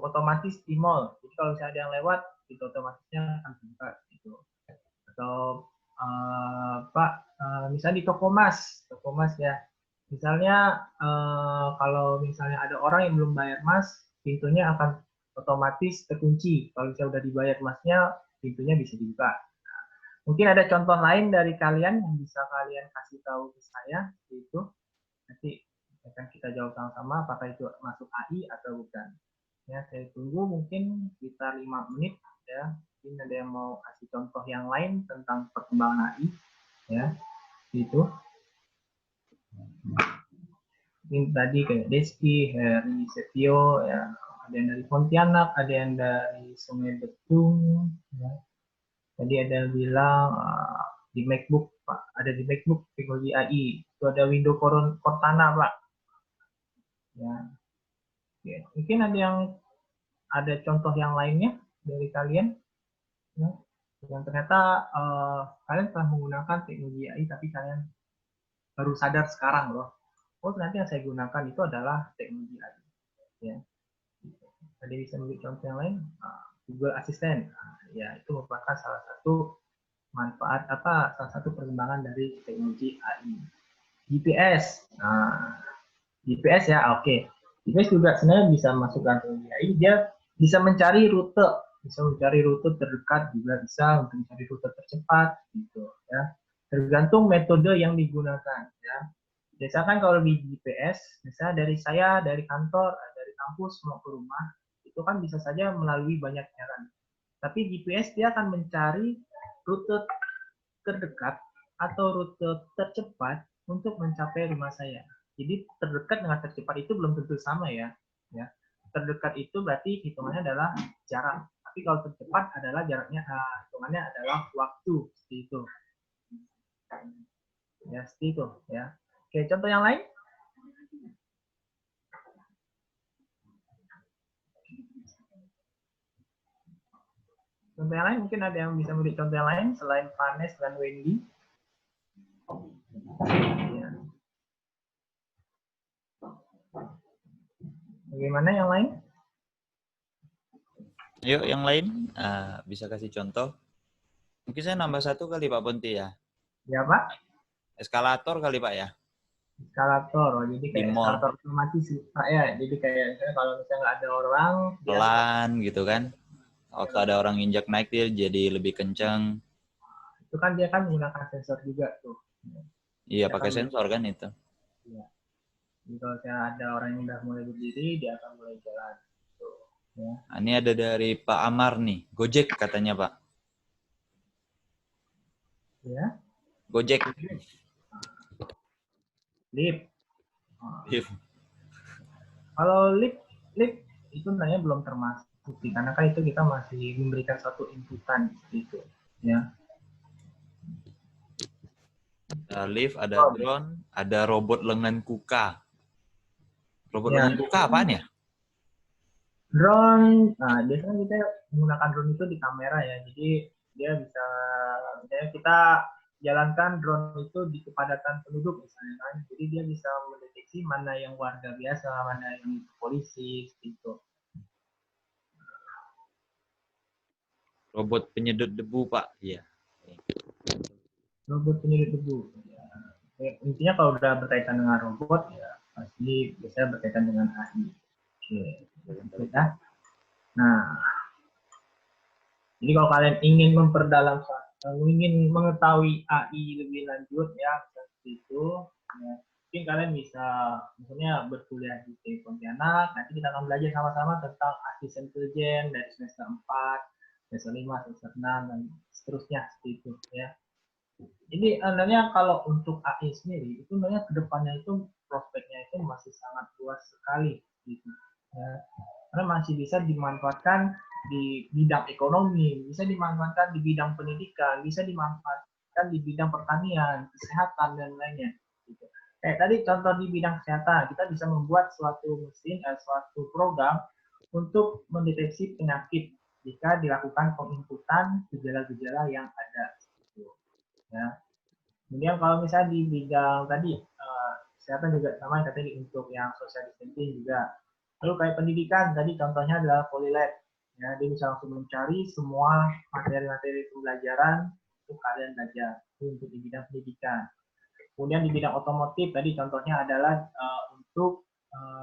otomatis di mall. Jadi kalau misalnya ada yang lewat, pintu otomatisnya akan terbuka gitu. Atau misalnya di toko mas ya. Misalnya kalau misalnya ada orang yang belum bayar mas, pintunya akan otomatis terkunci. Kalau misalnya udah dibayar masnya, pintunya bisa dibuka. Nah, mungkin ada contoh lain dari kalian yang bisa kalian kasih tahu ke saya, itu nanti akan kita jawab sama-sama apakah itu masuk AI atau bukan. Ya, saya tunggu mungkin sekitar 5 menit ya. Mungkin ada yang mau kasih contoh yang lain tentang perkembangan AI ya. Gitu. Mungkin tadi kayak Deski, Heri Setio ya, ada yang dari Pontianak, ada yang dari Sungai Betung ya. Tadi ada yang bilang di MacBook Pak, ada di MacBook teknologi AI. Itu ada Windows Cortana Pak. Ya. Oke. Mungkin ada contoh yang lainnya dari kalian ya, yang ternyata kalian telah menggunakan teknologi AI tapi kalian baru sadar sekarang loh. Oh ternyata yang saya gunakan itu adalah teknologi AI. Ya. Ada bisa memberi contoh yang lain? Google Assistant. Ya itu merupakan salah satu manfaat salah satu perkembangan dari teknologi AI. GPS. Nah, GPS ya, oke. GPS juga sebenarnya bisa masukkan teknologi AI, dia bisa mencari rute terdekat juga bisa untuk mencari rute tercepat gitu ya. Tergantung metode yang digunakan ya. Biasakan kalau di GPS, misalnya dari kantor, dari kampus mau ke rumah, itu kan bisa saja melalui banyak jalan. Tapi GPS dia akan mencari rute terdekat atau rute tercepat untuk mencapai rumah saya. Jadi terdekat dengan tercepat itu belum tentu sama ya. Terdekat itu berarti hitungannya adalah jarak. Tapi kalau tercepat adalah jaraknya, hitungannya adalah waktu seperti itu. Ya seperti itu ya. Oke, contoh yang lain. Contoh yang lain mungkin ada yang bisa memberi contoh yang lain selain Vanes dan Wendy. Ya. Bagaimana yang lain? Yuk, yang lain bisa kasih contoh. Mungkin saya nambah satu kali Pak Ponti ya. Ya Pak. Eskalator kali Pak ya. Eskalator, jadi kayak eskalator otomatis Pak ya. Jadi kayak misalnya kalau misalnya nggak ada orang, pelan gitu kan. Waktu ada orang injak naik dia jadi lebih kencang. Itu kan dia kan menggunakan sensor juga tuh. Iya, Dia pakai kan sensor kan itu. Iya. Jadi kalau saya ada orang yang udah mulai berdiri, dia akan mulai jalan. Tuh, ya. Nah, ini ada dari Pak Amar nih. Gojek katanya, Pak. Ya. Gojek. Lift. Nah, Lift. kalau lift itu sebenarnya belum termasuk sih, karena kan itu kita masih memberikan satu inputan gitu, ya. Ada lift, ada drone, ada robot lengan kuka. Robot Ya. lengan kuka apaan ya? Drone, nah biasanya kita menggunakan drone itu di kamera ya, jadi dia bisa, misalnya kita jalankan drone itu di kepadatan penduduk misalnya kan, jadi dia bisa mendeteksi mana yang warga biasa, mana yang polisi, gitu. Robot penyedot debu, Pak. Iya. Robot penyedot debu. Ya, intinya kalau udah berkaitan dengan robot ya pasti biasanya berkaitan dengan AI. Oke, ya. Nah, jadi kalau kalian ingin memperdalam, ingin mengetahui AI lebih lanjut ya seperti itu, ya, mungkin kalian bisa misalnya berkuliah di TI Pontianak. Nanti kita akan belajar sama-sama tentang artificial intelligence dari semester 4, semester 5, semester 6 dan seterusnya seperti itu ya. Jadi sebenarnya kalau untuk AI sendiri itu sebenarnya kedepannya itu prospeknya itu masih sangat luas sekali gitu ya. Karena masih bisa dimanfaatkan di bidang ekonomi, bisa dimanfaatkan di bidang pendidikan, bisa dimanfaatkan di bidang pertanian, kesehatan dan lainnya gitu. Kayak tadi contoh di bidang kesehatan, kita bisa membuat suatu mesin, suatu program untuk mendeteksi penyakit jika dilakukan penginputan gejala-gejala yang ada. Ya. Kemudian kalau misalnya di bidang tadi kesehatan juga sama tadi untuk yang social distancing juga. Lalu kayak pendidikan tadi contohnya adalah Polylab. Ya, dia bisa langsung mencari semua materi-materi pembelajaran untuk kalian belajar untuk di bidang pendidikan. Kemudian di bidang otomotif tadi contohnya adalah untuk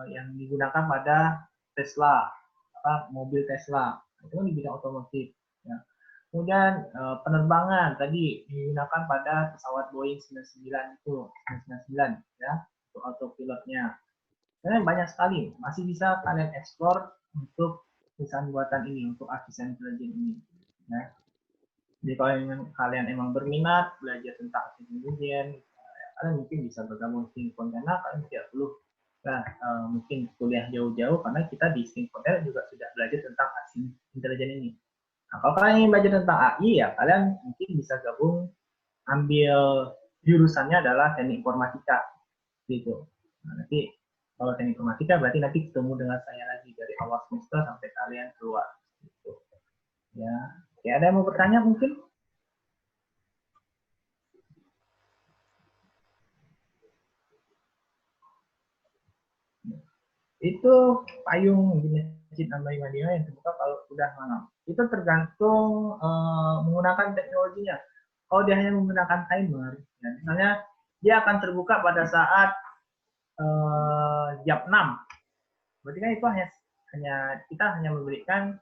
yang digunakan pada Tesla, mobil Tesla. Itu kan di bidang otomotif. Ya. Kemudian penerbangan tadi digunakan pada pesawat Boeing 99 itu 999 ya untuk autopilotnya. Sebenarnya banyak sekali, masih bisa kalian eksplor untuk perusahaan buatan ini, untuk artificial intelligence ini. Ya. Jadi kalau kalian emang berminat belajar tentang artificial intelligence, kalian mungkin bisa bergabung di Pontianak, kalian tidak perlu mungkin kuliah jauh-jauh karena kita di Pontianak juga sudah belajar tentang artificial intelligence ini. Nah, kalau kalian ingin belajar tentang AI ya kalian mungkin bisa gabung ambil jurusannya adalah teknik informatika gitu. Nah, nanti kalau teknik informatika berarti nanti ketemu dengan saya lagi dari awal semester sampai kalian keluar gitu. Ya, oke, ada yang mau bertanya mungkin? Itu payung di Masjid Nabawi Madinah yang terbuka kalau udah malam. Itu tergantung menggunakan teknologinya. Kalau dia hanya menggunakan timer, ya, misalnya dia akan terbuka pada saat jam 6. Berarti kan itu hanya kita hanya memberikan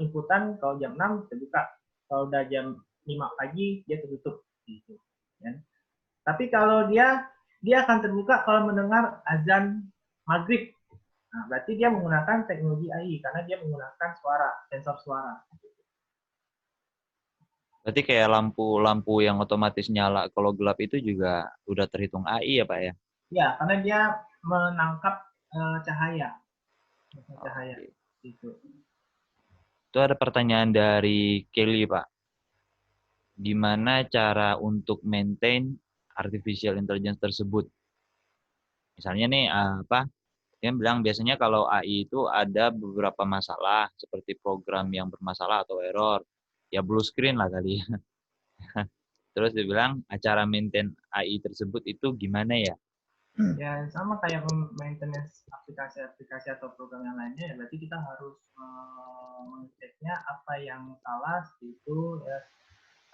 inputan kalau jam 6 terbuka. Kalau udah jam 5 pagi dia tertutup gitu. Ya. Tapi kalau dia akan terbuka kalau mendengar azan maghrib. Nah, berarti dia menggunakan teknologi AI karena dia menggunakan suara, sensor suara. Berarti kayak lampu-lampu yang otomatis nyala kalau gelap itu juga udah terhitung AI ya, Pak ya? Ya, karena dia menangkap cahaya. Cahaya. Gitu. Itu ada pertanyaan dari Kelly, Pak. Gimana cara untuk maintain artificial intelligence tersebut? Misalnya nih, dia bilang biasanya kalau AI itu ada beberapa masalah, seperti program yang bermasalah atau error. Ya blue screen lah kali ya. Terus dia bilang, acara maintain AI tersebut itu gimana ya? Ya, sama kayak maintenance aplikasi-aplikasi atau program yang lainnya, ya berarti kita harus mengeceknya apa yang salah itu ya.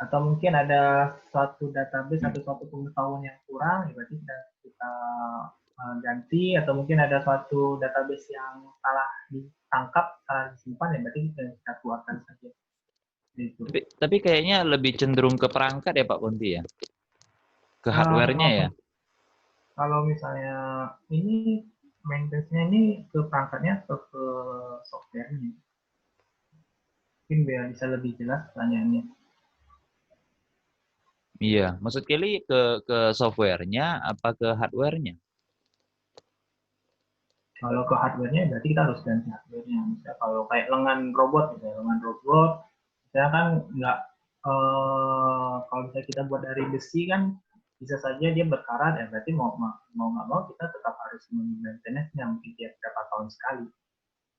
Atau mungkin ada suatu database atau suatu pengetahuan yang kurang, ya berarti kita ganti atau mungkin ada suatu database yang salah ditangkap, salah disimpan, ya berarti kita keluarkan saja. Gitu. Tapi kayaknya lebih cenderung ke perangkat ya Pak Ponti ya? Ke hardware-nya ya? Kalau misalnya ini maintenance-nya ini ke perangkatnya atau ke software-nya? Mungkin biar bisa lebih jelas pertanyaannya. Iya, maksud Kelly ke software-nya apa ke hardware-nya? Kalau ke hardware-nya berarti kita harus ganti hardware-nya. Misalnya kalau kayak lengan robot, misalnya kan nggak, kalau misalnya kita buat dari besi kan bisa saja dia berkarat, ya berarti mau nggak mau kita tetap harus maintenance-nya mungkin tiap berapa tahun sekali.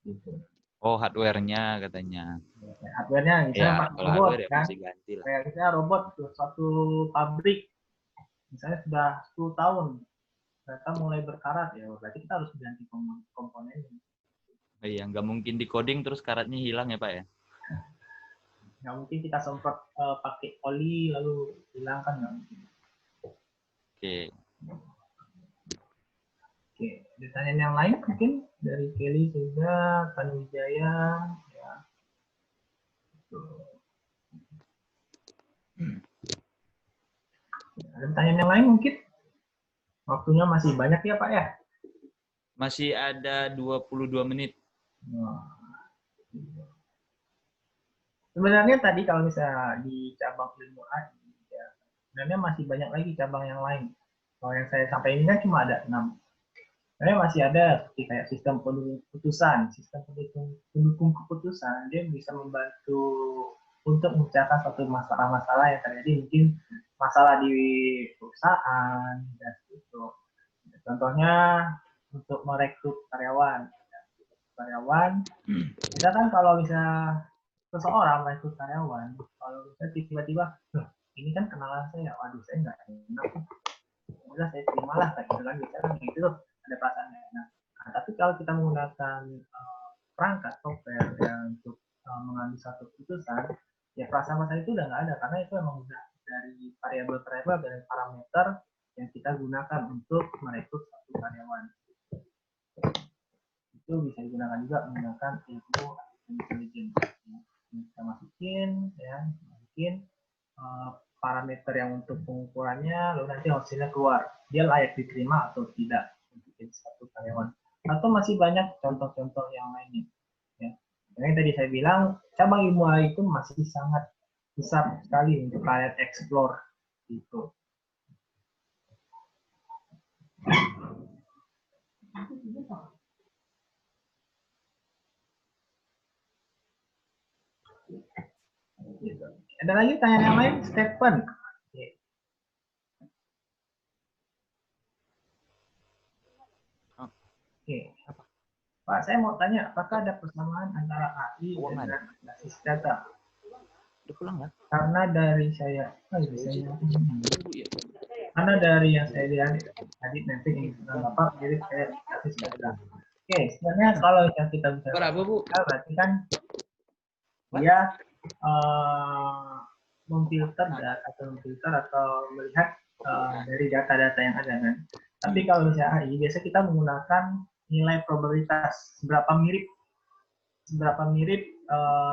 Gitu. Oh, hardware-nya katanya. Hardware-nya misalnya Ya, Pak kalau robot hardware ya kan, mesti ganti lah. kayak misalnya robot suatu pabrik misalnya sudah 10 tahun ternyata mulai berkarat, ya berarti kita harus ganti komponennya. Iya, nggak mungkin di coding terus karatnya hilang ya Pak ya? Nggak mungkin kita semprot pakai oli lalu hilang, kan nggak mungkin. Oke. Oke, pertanyaan yang lain mungkin dari Kelly juga, Tanuwijaya, ya. Ada pertanyaan yang lain mungkin? Waktunya masih banyak ya Pak ya? Masih ada 22 menit. Sebenarnya tadi kalau misalnya di cabang ilmu AI, ya, sebenarnya masih banyak lagi cabang yang lain. Kalau yang saya sampaikan ini kan cuma ada 6. Sebenarnya masih ada seperti kayak sistem keputusan, sistem pendukung keputusan, dia bisa membantu untuk memecahkan suatu masalah-masalah yang terjadi, mungkin masalah di perusahaan dan itu. Contohnya untuk merekrut karyawan. Kita kan kalau bisa seseorang merekrut karyawan, kalau misalnya tiba-tiba, ini kan kenalan saya, waduh saya nggak enak, udah saya terimalah kayak gitu kan, biasanya kan gitu tuh, ada perasaan nggak enak. Nah, tapi kalau kita menggunakan perangkat software yang untuk mengambil satu keputusan, ya perasaan itu udah nggak ada, karena itu memang udah dari variabel-variabel dan parameter yang kita gunakan untuk merekrut satu karyawan. Itu bisa digunakan juga menggunakan ilmu intelligence. Kita masukin parameter yang untuk pengukurannya, lalu nanti hasilnya keluar, dia layak diterima atau tidak untuk jadi satu karyawan. Atau masih banyak contoh-contoh yang lainnya. Ya. Yang tadi saya bilang, cabang ilmu AI itu masih sangat besar sekali untuk kalian explore. Gitu. Gitu. Ada lagi tanya yang lain, Stephen? Oke. Pak, saya mau tanya, apakah ada persamaan antara AI dengan basis data? Udah pulang kan? Karena dari yang saya lihat tadi nanti Bapak jadi saya basis data. Oke, sebenarnya kalau yang kita bisa berarti kan dia memfilter atau melihat dari data-data yang ada kan. Tapi kalau misalnya AI, biasa kita menggunakan nilai probabilitas, seberapa mirip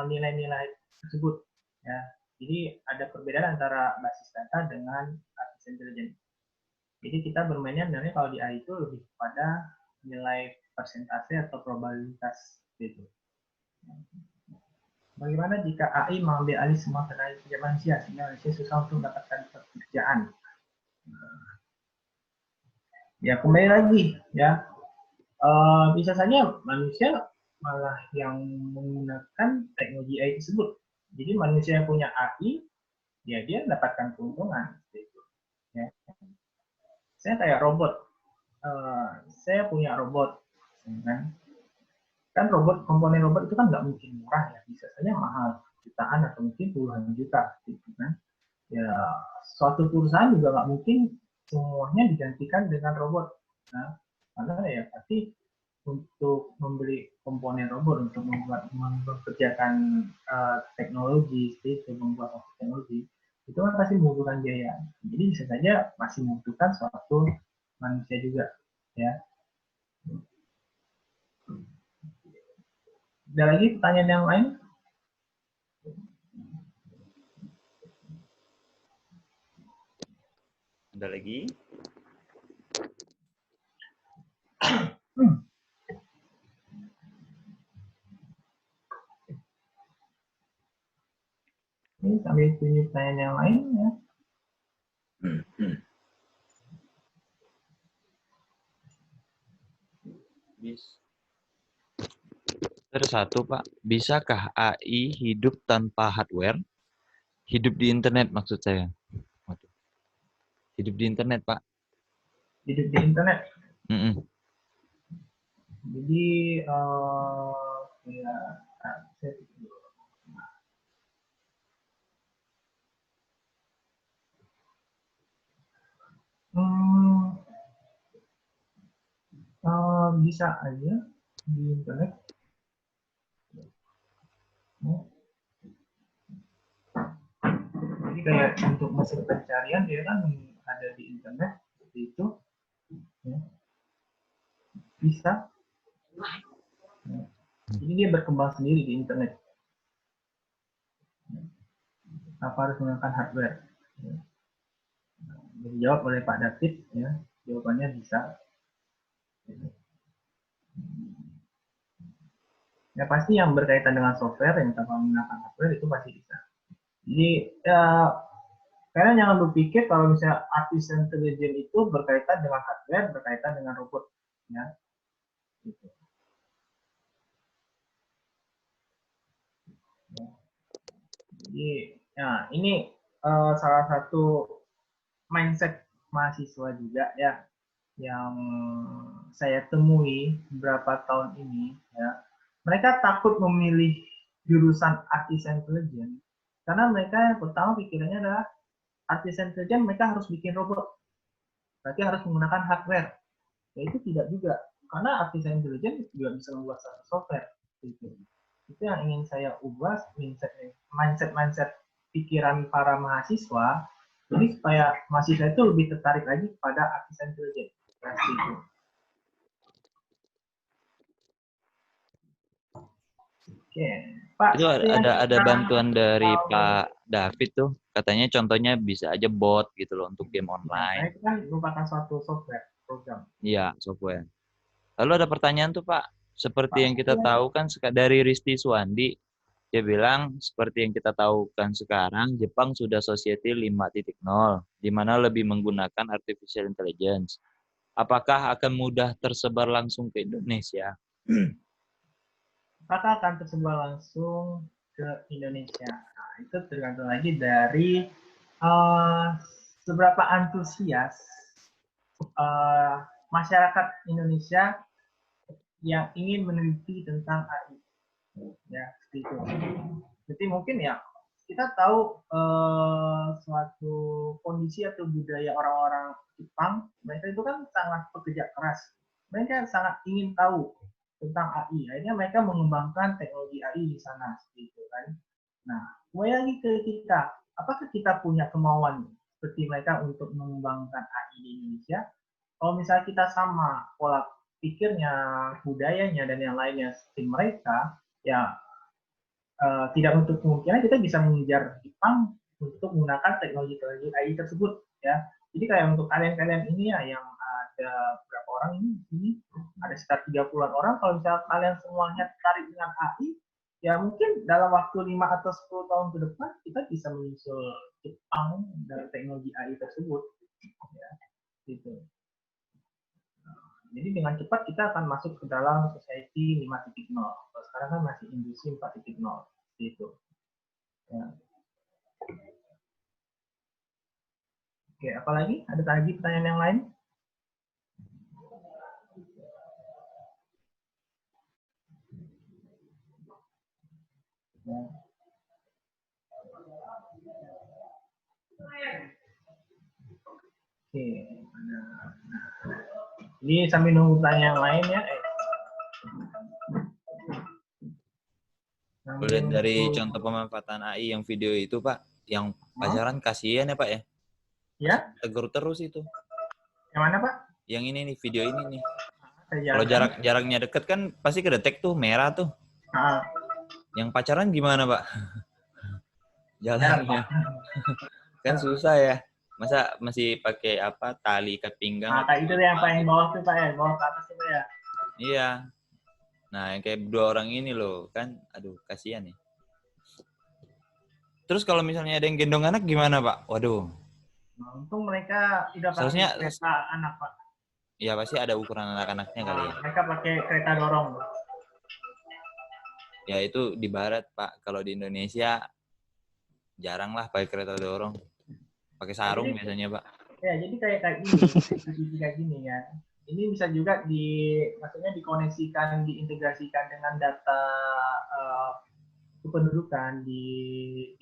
nilai-nilai tersebut. Ya, jadi ada perbedaan antara basis data dengan artificial intelligence. Jadi kita bermainnya sebenarnya kalau di AI itu lebih kepada nilai persentase atau probabilitas gitu. Bagaimana jika AI mengambil alih semua tenaga kerja manusia sehingga manusia susah untuk mendapatkan pekerjaan? Ya kembali lagi ya, bisa saja manusia malah yang menggunakan teknologi AI tersebut. Jadi manusia yang punya AI, ya dia mendapatkan keuntungan. Gitu. Ya. Saya kayak robot, saya punya robot, kan komponen robot itu kan nggak mungkin murah ya, bisa saja mahal jutaan atau mungkin puluhan juta, gitu kan. Ya suatu perusahaan juga nggak mungkin semuanya digantikan dengan robot, nah, karena ya pasti untuk membeli komponen robot untuk mempekerjakan teknologi, itu membuat teknologi itu kan pasti membutuhkan biaya. Jadi bisa saja masih membutuhkan suatu manusia juga. ya. Ada lagi pertanyaan yang lain? Ada lagi? Ini sambil tunggu pertanyaan yang lain ya. Terus satu Pak, bisakah AI hidup tanpa hardware? Hidup di internet maksud saya. Waduh. Hidup di internet Pak. Hidup di internet. Mm-mm. Jadi ya, saya pikir dulu. Bisa aja di internet. Jadi kayak untuk mesin pencarian dia kan ada di internet seperti itu. Ya. Bisa. Ya. Jadi dia berkembang sendiri di internet. Tanpa harus menggunakan hardware. Ya. Dijawab oleh Pak David, ya, jawabannya bisa. Ya pasti yang berkaitan dengan software yang tanpa menggunakan hardware itu pasti bisa. Jadi ya, kalian jangan berpikir kalau misalnya artificial intelligence itu berkaitan dengan hardware, berkaitan dengan robot, ya. Gitu. Ya. Jadi, ya ini salah satu mindset mahasiswa juga ya yang saya temui beberapa tahun ini ya. Mereka takut memilih jurusan artificial intelligence karena mereka yang pertama pikirannya adalah artificial intelligence mereka harus bikin robot, berarti harus menggunakan hardware. Ya itu tidak juga, karena artificial intelligence juga bisa membuat satu software. Gitu. Itu yang ingin saya ubah mindset pikiran para mahasiswa. Jadi supaya mahasiswa itu lebih tertarik lagi kepada artificial intelligence. Gitu. Oke, Pak. Itu ada bantuan dari Pak David tuh, katanya contohnya bisa aja bot gitu loh untuk game online. Nah, itu kan merupakan suatu software program. Iya, software. Lalu ada pertanyaan tuh Pak, seperti yang kita tahu kan dari Risti Suwandi, dia bilang seperti yang kita tahu kan sekarang Jepang sudah Society 5.0, di mana lebih menggunakan artificial intelligence. Apakah akan mudah tersebar langsung ke Indonesia? Apakah akan tersebar langsung ke Indonesia? Nah, itu tergantung lagi dari seberapa antusias masyarakat Indonesia yang ingin meneliti tentang AI. Ya, seperti itu. Jadi mungkin ya kita tahu suatu kondisi atau budaya orang-orang Jepang, mereka itu kan sangat pekerja keras. Mereka sangat ingin tahu tentang AI. Akhirnya mereka mengembangkan teknologi AI di sana, gitu kan. Nah, kembali lagi ke kita, apakah kita punya kemauan seperti mereka untuk mengembangkan AI di Indonesia? Kalau misalnya kita sama pola pikirnya, budayanya dan yang lainnya seperti mereka, ya tidak untuk kemungkinan kita bisa mengejar Jepang untuk menggunakan teknologi AI tersebut, ya. Jadi kayak untuk kalian-kalian ini ya yang ada berapa orang ini ada sekitar 30-an orang, kalau misalnya kalian semuanya tertarik dengan AI, ya mungkin dalam waktu 5 atau 10 tahun ke depan kita bisa menyusul Jepang dari teknologi AI tersebut, ya. Gitu. Jadi dengan cepat kita akan masuk ke dalam society 5.0. Kalau sekarang kan masih industri 4.0. Gitu. Ya. Oke, apalagi? Ada lagi pertanyaan yang lain? Ya. Oke, ini sambil nunggu pertanyaan yang lain ya. Boleh dari contoh pemanfaatan AI yang video itu Pak, yang pacaran kasihan ya Pak ya? Ya? Tegur terus itu. Yang mana Pak? Yang ini nih, video ini nih. Saya Kalau jalan. jaraknya deket kan pasti kedetek tuh, merah tuh. Ah, Yang pacaran gimana, Pak? jalan, Jalannya. Pak. Kan susah ya. Masa masih pakai apa, tali ikat pinggang? Nah, kayak itu yang paling bawah tuh Pak ya, bawah ke atas itu ya. Iya. Nah, yang kayak dua orang ini loh, kan aduh kasihan nih. Terus kalau misalnya ada yang gendong anak gimana, Pak? Waduh. Nah, untung mereka udah pakai Seharusnya kereta anak Pak. ya pasti ada ukuran anak-anaknya kali ya. Nah, mereka pakai kereta dorong. Ya itu di barat, Pak. Kalau di Indonesia jarang lah pakai kereta dorong. Pakai sarung Jadi- biasanya, Pak. Ya, jadi kayak gini, kayak gini ya. Ini bisa juga maksudnya dikoneksikan, diintegrasikan dengan data kependudukan di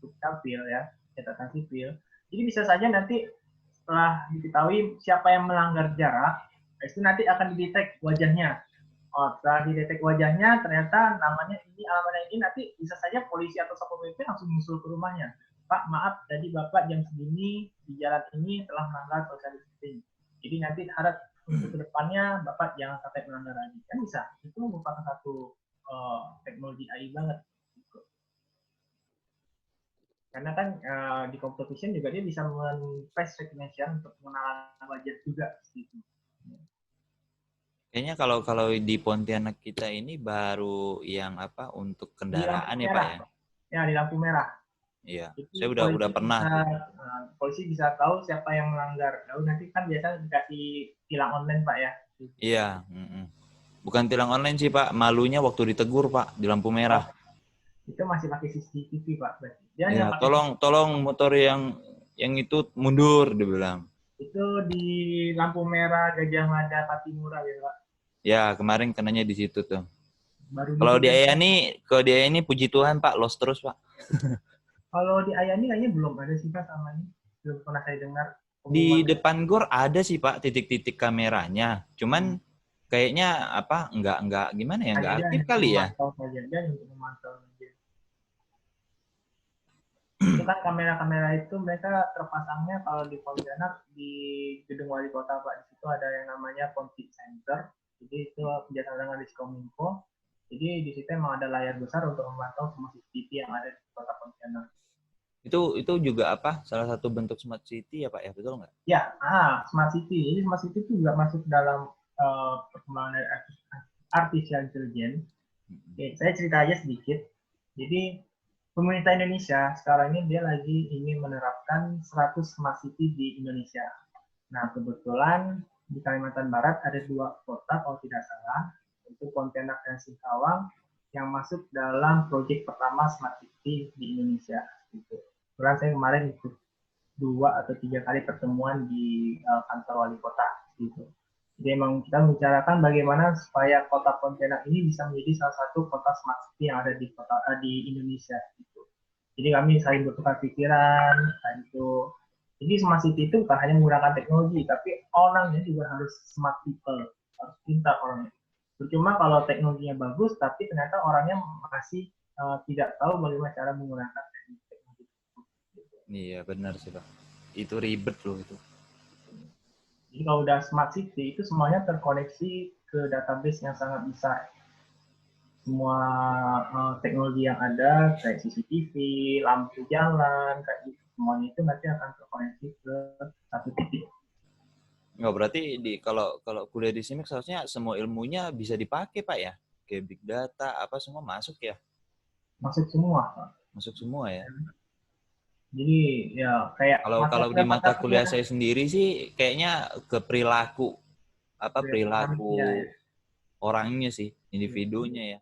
Dukcapil ya, catatan sipil. Jadi bisa saja nanti setelah diketahui siapa yang melanggar jarak, itu nanti akan didetek wajahnya. Oh, setelah didetek wajahnya, ternyata namanya ini, alamatnya ini, nanti bisa saja polisi atau satpol pp langsung nyusul ke rumahnya. Pak, maaf, tadi Bapak jam segini di jalan ini telah melanggar social distancing. Jadi nanti harap untuk kedepannya Bapak jangan sampai melanggar lagi. Kan bisa. Itu merupakan satu teknologi AI banget. Karena kan di competition juga dia bisa men-face recognition untuk mengenal wajah juga. Gitu. Kayaknya kalau di Pontianak kita ini baru yang apa untuk kendaraan ya, Pak merah. ya? Ya, di lampu merah. Iya. Jadi Saya udah pernah tuh. Polisi bisa tahu siapa yang melanggar. Lalu nanti kan biasanya dikasih tilang online Pak ya. Iya, bukan tilang online sih, Pak. Malunya waktu ditegur, Pak, di lampu merah. Itu masih pakai CCTV Pak. Berarti. Dia Ya, hanya pakai tolong motor yang itu mundur, dibilang. itu di lampu merah Gajah Mada Patimura ya Pak. Ya, kemarin kenanya di situ tuh. Baru Kalau di Ayani puji Tuhan, Pak, los terus, Pak. Kalau di Ayani kayaknya belum ada sih Pak sama ini. Belum pernah saya dengar. Di depan gor ada sih, Pak, titik-titik kameranya. Cuman kayaknya apa enggak gimana ya, enggak aktif kali ya. Untuk memantau saja. Itu kan kamera-kamera itu mereka terpasangnya kalau di Pontianak di gedung wali kota Pak. Di situ ada yang namanya Ponti Center. Jadi itu kerjasama dengan Diskominfo. Jadi di situ memang ada layar besar untuk memantau semua CCTV yang ada di kota Pontianak. Itu juga apa? Salah satu bentuk smart city ya, Pak ya, betul nggak? Ya, smart city. Jadi smart city itu juga masuk dalam perkembangan dari artificial intelligence. Oke, saya cerita aja sedikit. Jadi pemerintah Indonesia sekarang ini dia lagi ingin menerapkan 100 smart city di Indonesia. Nah, kebetulan di Kalimantan Barat ada 2 kota kalau tidak salah, yaitu Pontianak dan Singkawang yang masuk dalam proyek pertama smart city di Indonesia. Gitu. Kebetulan saya kemarin ikut 2 atau 3 kali pertemuan di kantor wali kota. Gitu. Jadi memang kita membicarakan bagaimana supaya kota Pontianak ini bisa menjadi salah satu kota smart city yang ada di Indonesia. Gitu. Jadi kami saling bertukar pikiran, itu. Jadi smart city itu bukan hanya menggunakan teknologi, tapi orangnya juga harus smart people, harus pintar orangnya. Percuma kalau teknologinya bagus, tapi ternyata orangnya masih tidak tahu bagaimana cara menggunakan teknologi. Iya benar sih, Pak. Itu ribet loh itu. Jadi kalau udah smart city itu semuanya terkoneksi ke database yang sangat besar. Semua teknologi yang ada kayak CCTV, lampu jalan, kayak gitu, semuanya itu nanti akan terkoneksi ke satu titik. Nggak, berarti kalau kuliah di sini seharusnya semua ilmunya bisa dipakai, Pak ya? Kayak big data apa semua masuk ya? Masuk semua, Pak. Masuk semua ya. Jadi ya kayak kalau di mata kuliah saya sendiri sih kayaknya ke perilaku ya. orangnya sih, individunya ya.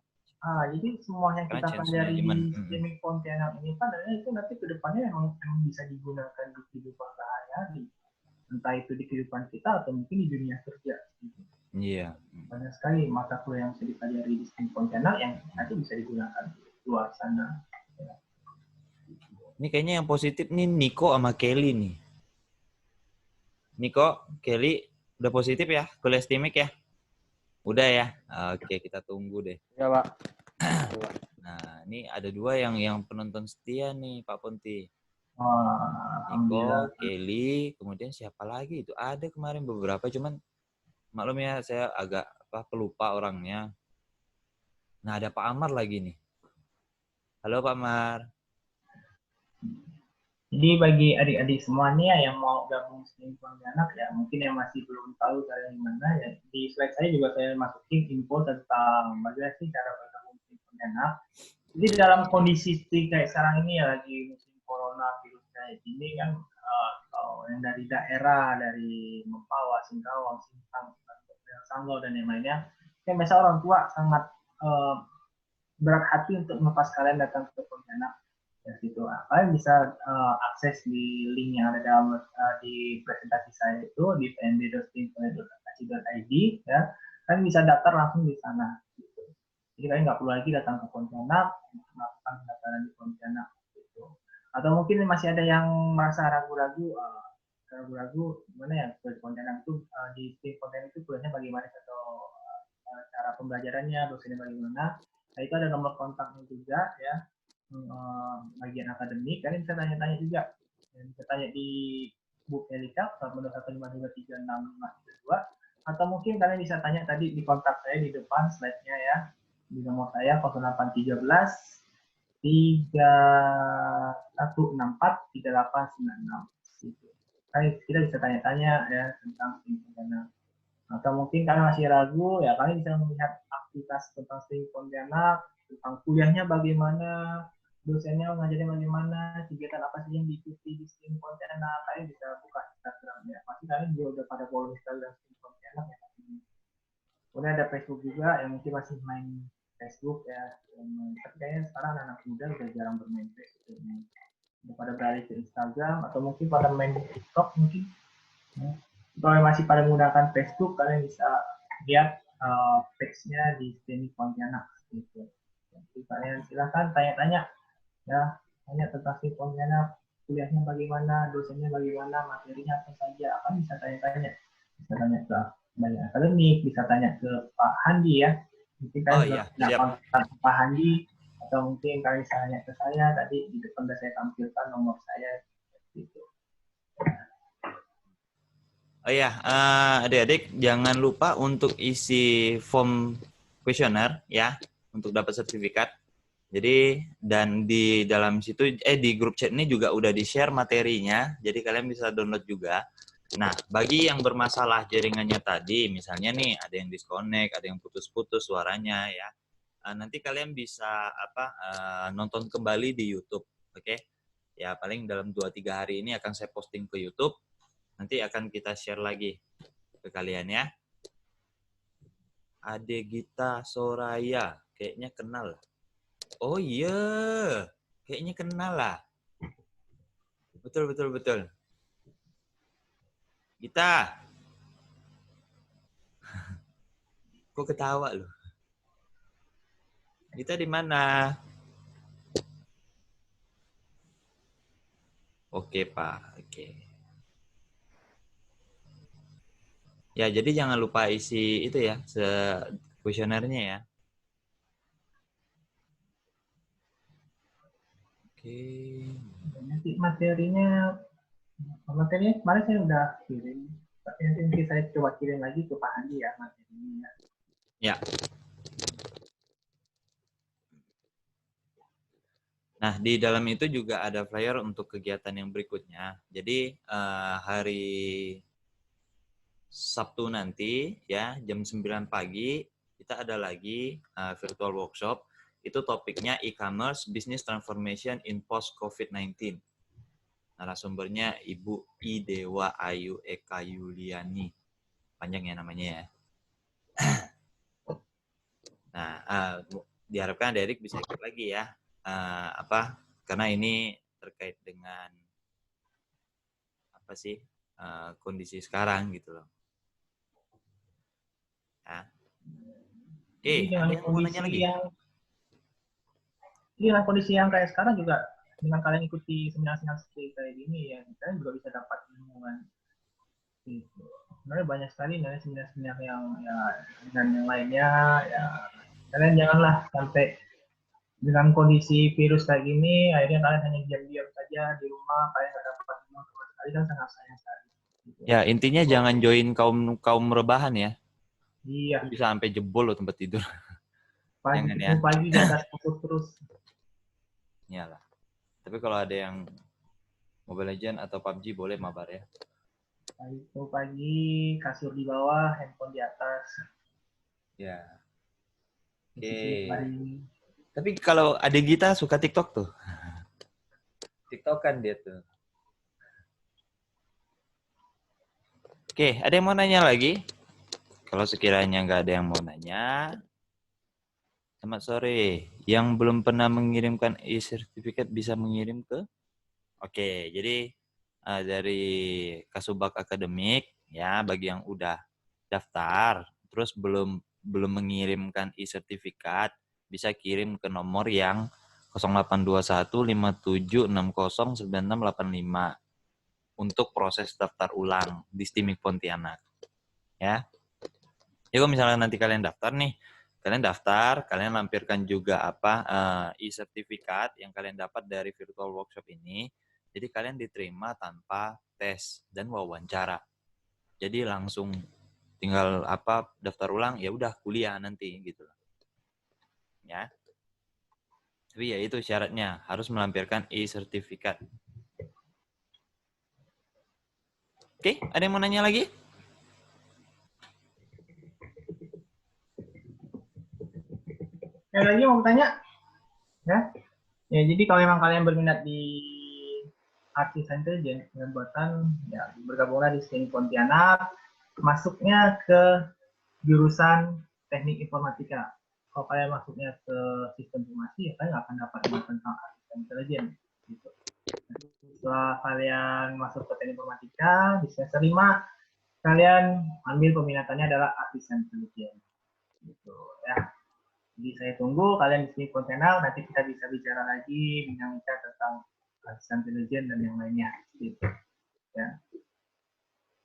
Jadi semua yang kita pelajari di STEMIC Pontianak ini kan itu nanti ke depannya emang bisa digunakan di kehidupan sehari-hari. Entah itu di kehidupan kita atau mungkin di dunia kerja. Iya. Banyak sekali mata kuliah yang bisa dipelajari di STEMIC Pontianak yang nanti bisa digunakan di luar sana. Ini kayaknya yang positif nih Niko sama Kelly nih. Niko, Kelly udah positif ya kuliah STEMIC ya? Udah ya? Oke, kita tunggu deh. Ya, Pak. Nah, ini ada 2 yang penonton setia nih, Pak Ponti. Alhamdulillah. Iko, Kelly, kemudian siapa lagi itu? Ada kemarin beberapa, cuman maklum ya saya agak pelupa orangnya. Nah, ada Pak Amar lagi nih. Halo Pak Amar. Jadi bagi adik-adik semuanya yang mau gabung STEM Pontianak ya, mungkin yang masih belum tahu cara gimana ya, di slide saya juga saya masukin info tentang bagaimana sih cara bergabung STEM Pontianak. Jadi dalam kondisi kayak sekarang ini ya, lagi musim corona virus kayak gini kan, kalau yang dari daerah, dari Mempawah, Singkawang, Sintang, Sanggau dan yang lainnya, kan biasa orang tua sangat berat hati untuk melepas kalian datang ke Pontianak. Ya, situ kalian bisa akses di link yang ada dalam di presentasi saya itu di pnd.stimpontianak.ac.id ya. Kalian bisa daftar langsung di sana. Gitu. Jadi kalian nggak perlu lagi datang ke Pontianak untuk melakukan pendaftaran di Pontianak. Gitu. Atau mungkin masih ada yang merasa ragu-ragu, gimana ya di Pontianak itu di Pontianak itu kuliahnya bagaimana atau cara pembelajarannya, dosennya bagaimana. Nah itu ada nomor kontaknya juga ya. Bagian akademik, kalian bisa tanya-tanya juga. Bisa tanya di Bu Elika 15152365532 atau mungkin kalian bisa tanya tadi di kontak saya di depan slide-nya ya. Di nomor saya 0813 3164 3896 gitu. Kita bisa tanya-tanya ya tentang STEM Pontianak. Atau mungkin kalian masih ragu ya, kalian bisa melihat aktivitas tentang STEM Pontianak, tentang kuliahnya bagaimana, dosennya ngajarnya bagaimana, kegiatan apa sih yang diikuti di STEM Pontianak. Kalian bisa buka Instagram ya. Pasti kalian juga udah pada follow Instagram STEM Pontianak ya. Kemudian ada Facebook juga yang mungkin masih main Facebook ya. Tapi kayaknya sekarang anak muda udah jarang bermain Facebook. Udah pada beralih ke Instagram atau mungkin pada main TikTok mungkin. Ya. Kalau masih pada menggunakan Facebook, kalian bisa lihat page-nya di STEM Pontianak gitu. Jadi kalian silahkan tanya-tanya ya, tanya tentang STEM Pontianak, kuliahnya bagaimana, dosennya bagaimana, materinya apa saja, akan bisa tanya-tanya. Bisa tanya ke banyak akademik, bisa tanya ke Pak Handi ya. Mungkin kalian bisa kontak Pak Handi atau mungkin kalian bisa tanya ke saya, tadi di depan sudah saya tampilkan nomor saya gitu. Oh ya, adik-adik jangan lupa untuk isi form kuesioner ya untuk dapat sertifikat. Jadi dan di dalam situ di grup chat ini juga udah di-share materinya, jadi kalian bisa download juga. Nah, bagi yang bermasalah jaringannya tadi, misalnya nih ada yang disconnect, ada yang putus-putus suaranya ya. Nanti kalian bisa nonton kembali di YouTube, oke? Ya, paling dalam 2-3 hari ini akan saya posting ke YouTube. Nanti akan kita share lagi ke kalian ya. Ade Gita Soraya, kayaknya kenal. Oh iya, kayaknya kenal lah. Betul. Gita. Kok ketawa loh? Gita di mana? Oke Pak, oke. Ya, jadi jangan lupa isi itu ya, kuesionernya ya. Oke. Nanti materinya kemarin saya udah kirim. Tapi nanti saya coba kirim lagi ke Pak Andi ya materinya. Ya. Nah, di dalam itu juga ada flyer untuk kegiatan yang berikutnya. Jadi hari Sabtu nanti ya jam 9 pagi kita ada lagi virtual workshop. Itu topiknya e-commerce business transformation in post COVID-19. Narasumbernya Ibu Idewa Ayu Eka Yuliani. Panjang ya namanya ya. Nah, diharapkan Derek bisa ikut lagi ya. Karena ini terkait dengan apa sih kondisi sekarang gitu loh. Ya. Ada yang mau nanya lagi? Dengan kondisi yang kayak sekarang juga, dengan kalian ikuti seminar-seminar seperti kayak gini ya, kalian juga bisa dapat ilmu kan. Gitu. Sebenarnya banyak sekali seminar-seminar yang ya dengan yang lainnya ya, kalian janganlah sampai dengan kondisi virus kayak gini, akhirnya kalian hanya diam-diam saja di rumah, kalian nggak dapat teman sama sekali, kan sangat sayang sekali. Gitu. Ya, intinya jangan join kaum rebahan ya. Iya, Bisa sampai jebol loh tempat tidur. pagi Jangan ya. ketemu pagi di atas kasur terus. Iyalah. Tapi kalau ada yang Mobile Legend atau PUBG boleh mabar ya. Pagi ketemu pagi, kasur di bawah, handphone di atas. Ya. Oke. Pagi. Tapi kalau adik kita suka TikTok tuh. TikTok kan dia tuh. Oke, ada yang mau nanya lagi? Kalau sekiranya nggak ada yang mau nanya, selamat sore. Yang belum pernah mengirimkan e-sertifikat bisa mengirim ke? Oke, jadi dari Kasubag Akademik ya, bagi yang udah daftar, terus belum mengirimkan e-sertifikat, bisa kirim ke nomor yang 082157609685 untuk proses daftar ulang di STIMIK Pontianak. Ya. Ya kalau misalnya nanti kalian daftar nih, kalian lampirkan juga e-sertifikat yang kalian dapat dari virtual workshop ini. Jadi kalian diterima tanpa tes dan wawancara. Jadi langsung tinggal daftar ulang, ya udah kuliah nanti gitu. Ya. Tapi ya itu syaratnya, harus melampirkan e-sertifikat. Oke, ada yang mau nanya lagi? Yang lagi mau bertanya? Ya. Ya, jadi kalau memang kalian berminat di Artisan Intelligence dengan buatan, ya bergabunglah di STIMIK Pontianak, masuknya ke jurusan Teknik Informatika. Kalau kalian masuknya ke Sistem Informasi, ya kalian nggak akan dapat ilmu tentang Artisan Intelligence. Gitu. Setelah kalian masuk ke Teknik Informatika, di semester 5, kalian ambil peminatannya adalah Artisan Intelligence. Gitu, ya. Jadi saya tunggu kalian di sini Pontianak, nanti kita bisa bicara lagi, bincang-bincang tentang Artisan Intelligence dan yang lainnya. Gitu. Ya.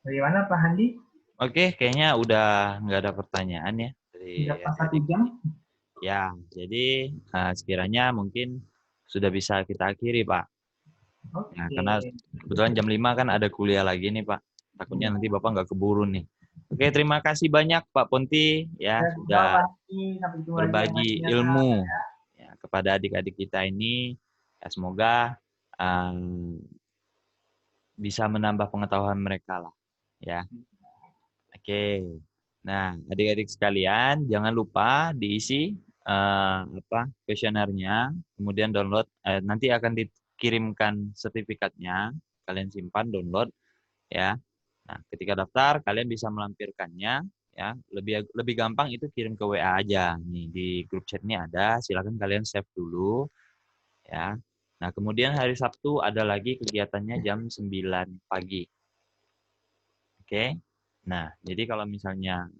Bagaimana Pak Handi? Oke, kayaknya udah nggak ada pertanyaan ya. Sudah pas 1 jam. Ya, jadi sekiranya mungkin sudah bisa kita akhiri, Pak. Oke. Ya, karena kebetulan jam 5 kan ada kuliah lagi nih, Pak. Takutnya nanti Bapak nggak keburu nih. Oke, terima kasih banyak Pak Ponti ya sudah berbagi ilmu ya, kepada adik-adik kita ini. Ya, semoga bisa menambah pengetahuan mereka lah ya. Oke. Nah, adik-adik sekalian, jangan lupa diisi kuesionernya, kemudian download. Nanti akan dikirimkan sertifikatnya, kalian simpan, download, ya. Nah, ketika daftar, kalian bisa melampirkannya, ya. Lebih gampang itu kirim ke WA aja. Nih di grup chat ini ada, silakan kalian save dulu, ya. Nah, kemudian hari Sabtu ada lagi kegiatannya jam 9 pagi. Oke. Nah, jadi kalau misalnya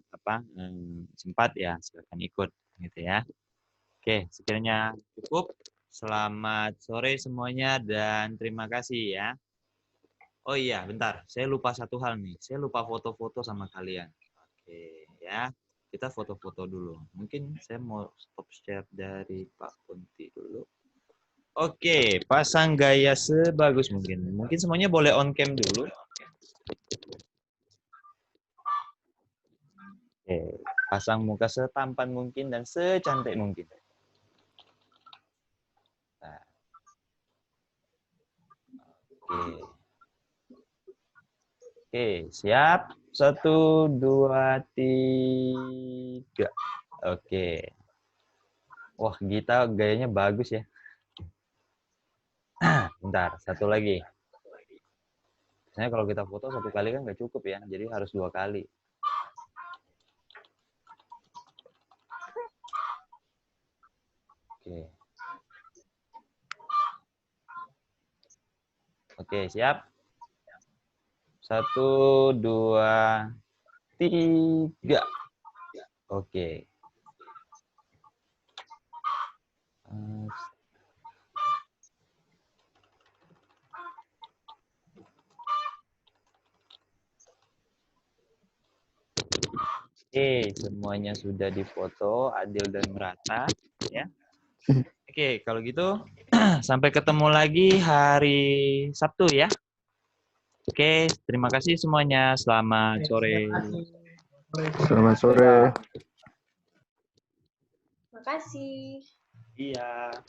sempat ya silakan ikut gitu ya. Oke, sekiranya cukup. Selamat sore semuanya dan terima kasih ya. Oh iya, bentar. Saya lupa satu hal nih. Saya lupa foto-foto sama kalian. Oke, ya. Kita foto-foto dulu. Mungkin saya mau stop share dari Pak Ponti dulu. Oke, pasang gaya sebagus mungkin. Mungkin semuanya boleh on cam dulu. Oke, pasang muka setampan mungkin dan secantik mungkin. Nah. Oke, siap. 1, 2, 3. Oke. Wah, Gita gayanya bagus ya. Bentar, satu lagi. Biasanya kalau kita foto satu kali kan nggak cukup ya, jadi harus 2 kali. Oke. Oke, siap. 1, 2, 3. Oke. Oke, semuanya sudah difoto adil dan merata ya. Oke, kalau gitu sampai ketemu lagi hari Sabtu ya. Oke, terima kasih semuanya. Selamat sore. Terima kasih. Selamat sore. Makasih. Iya.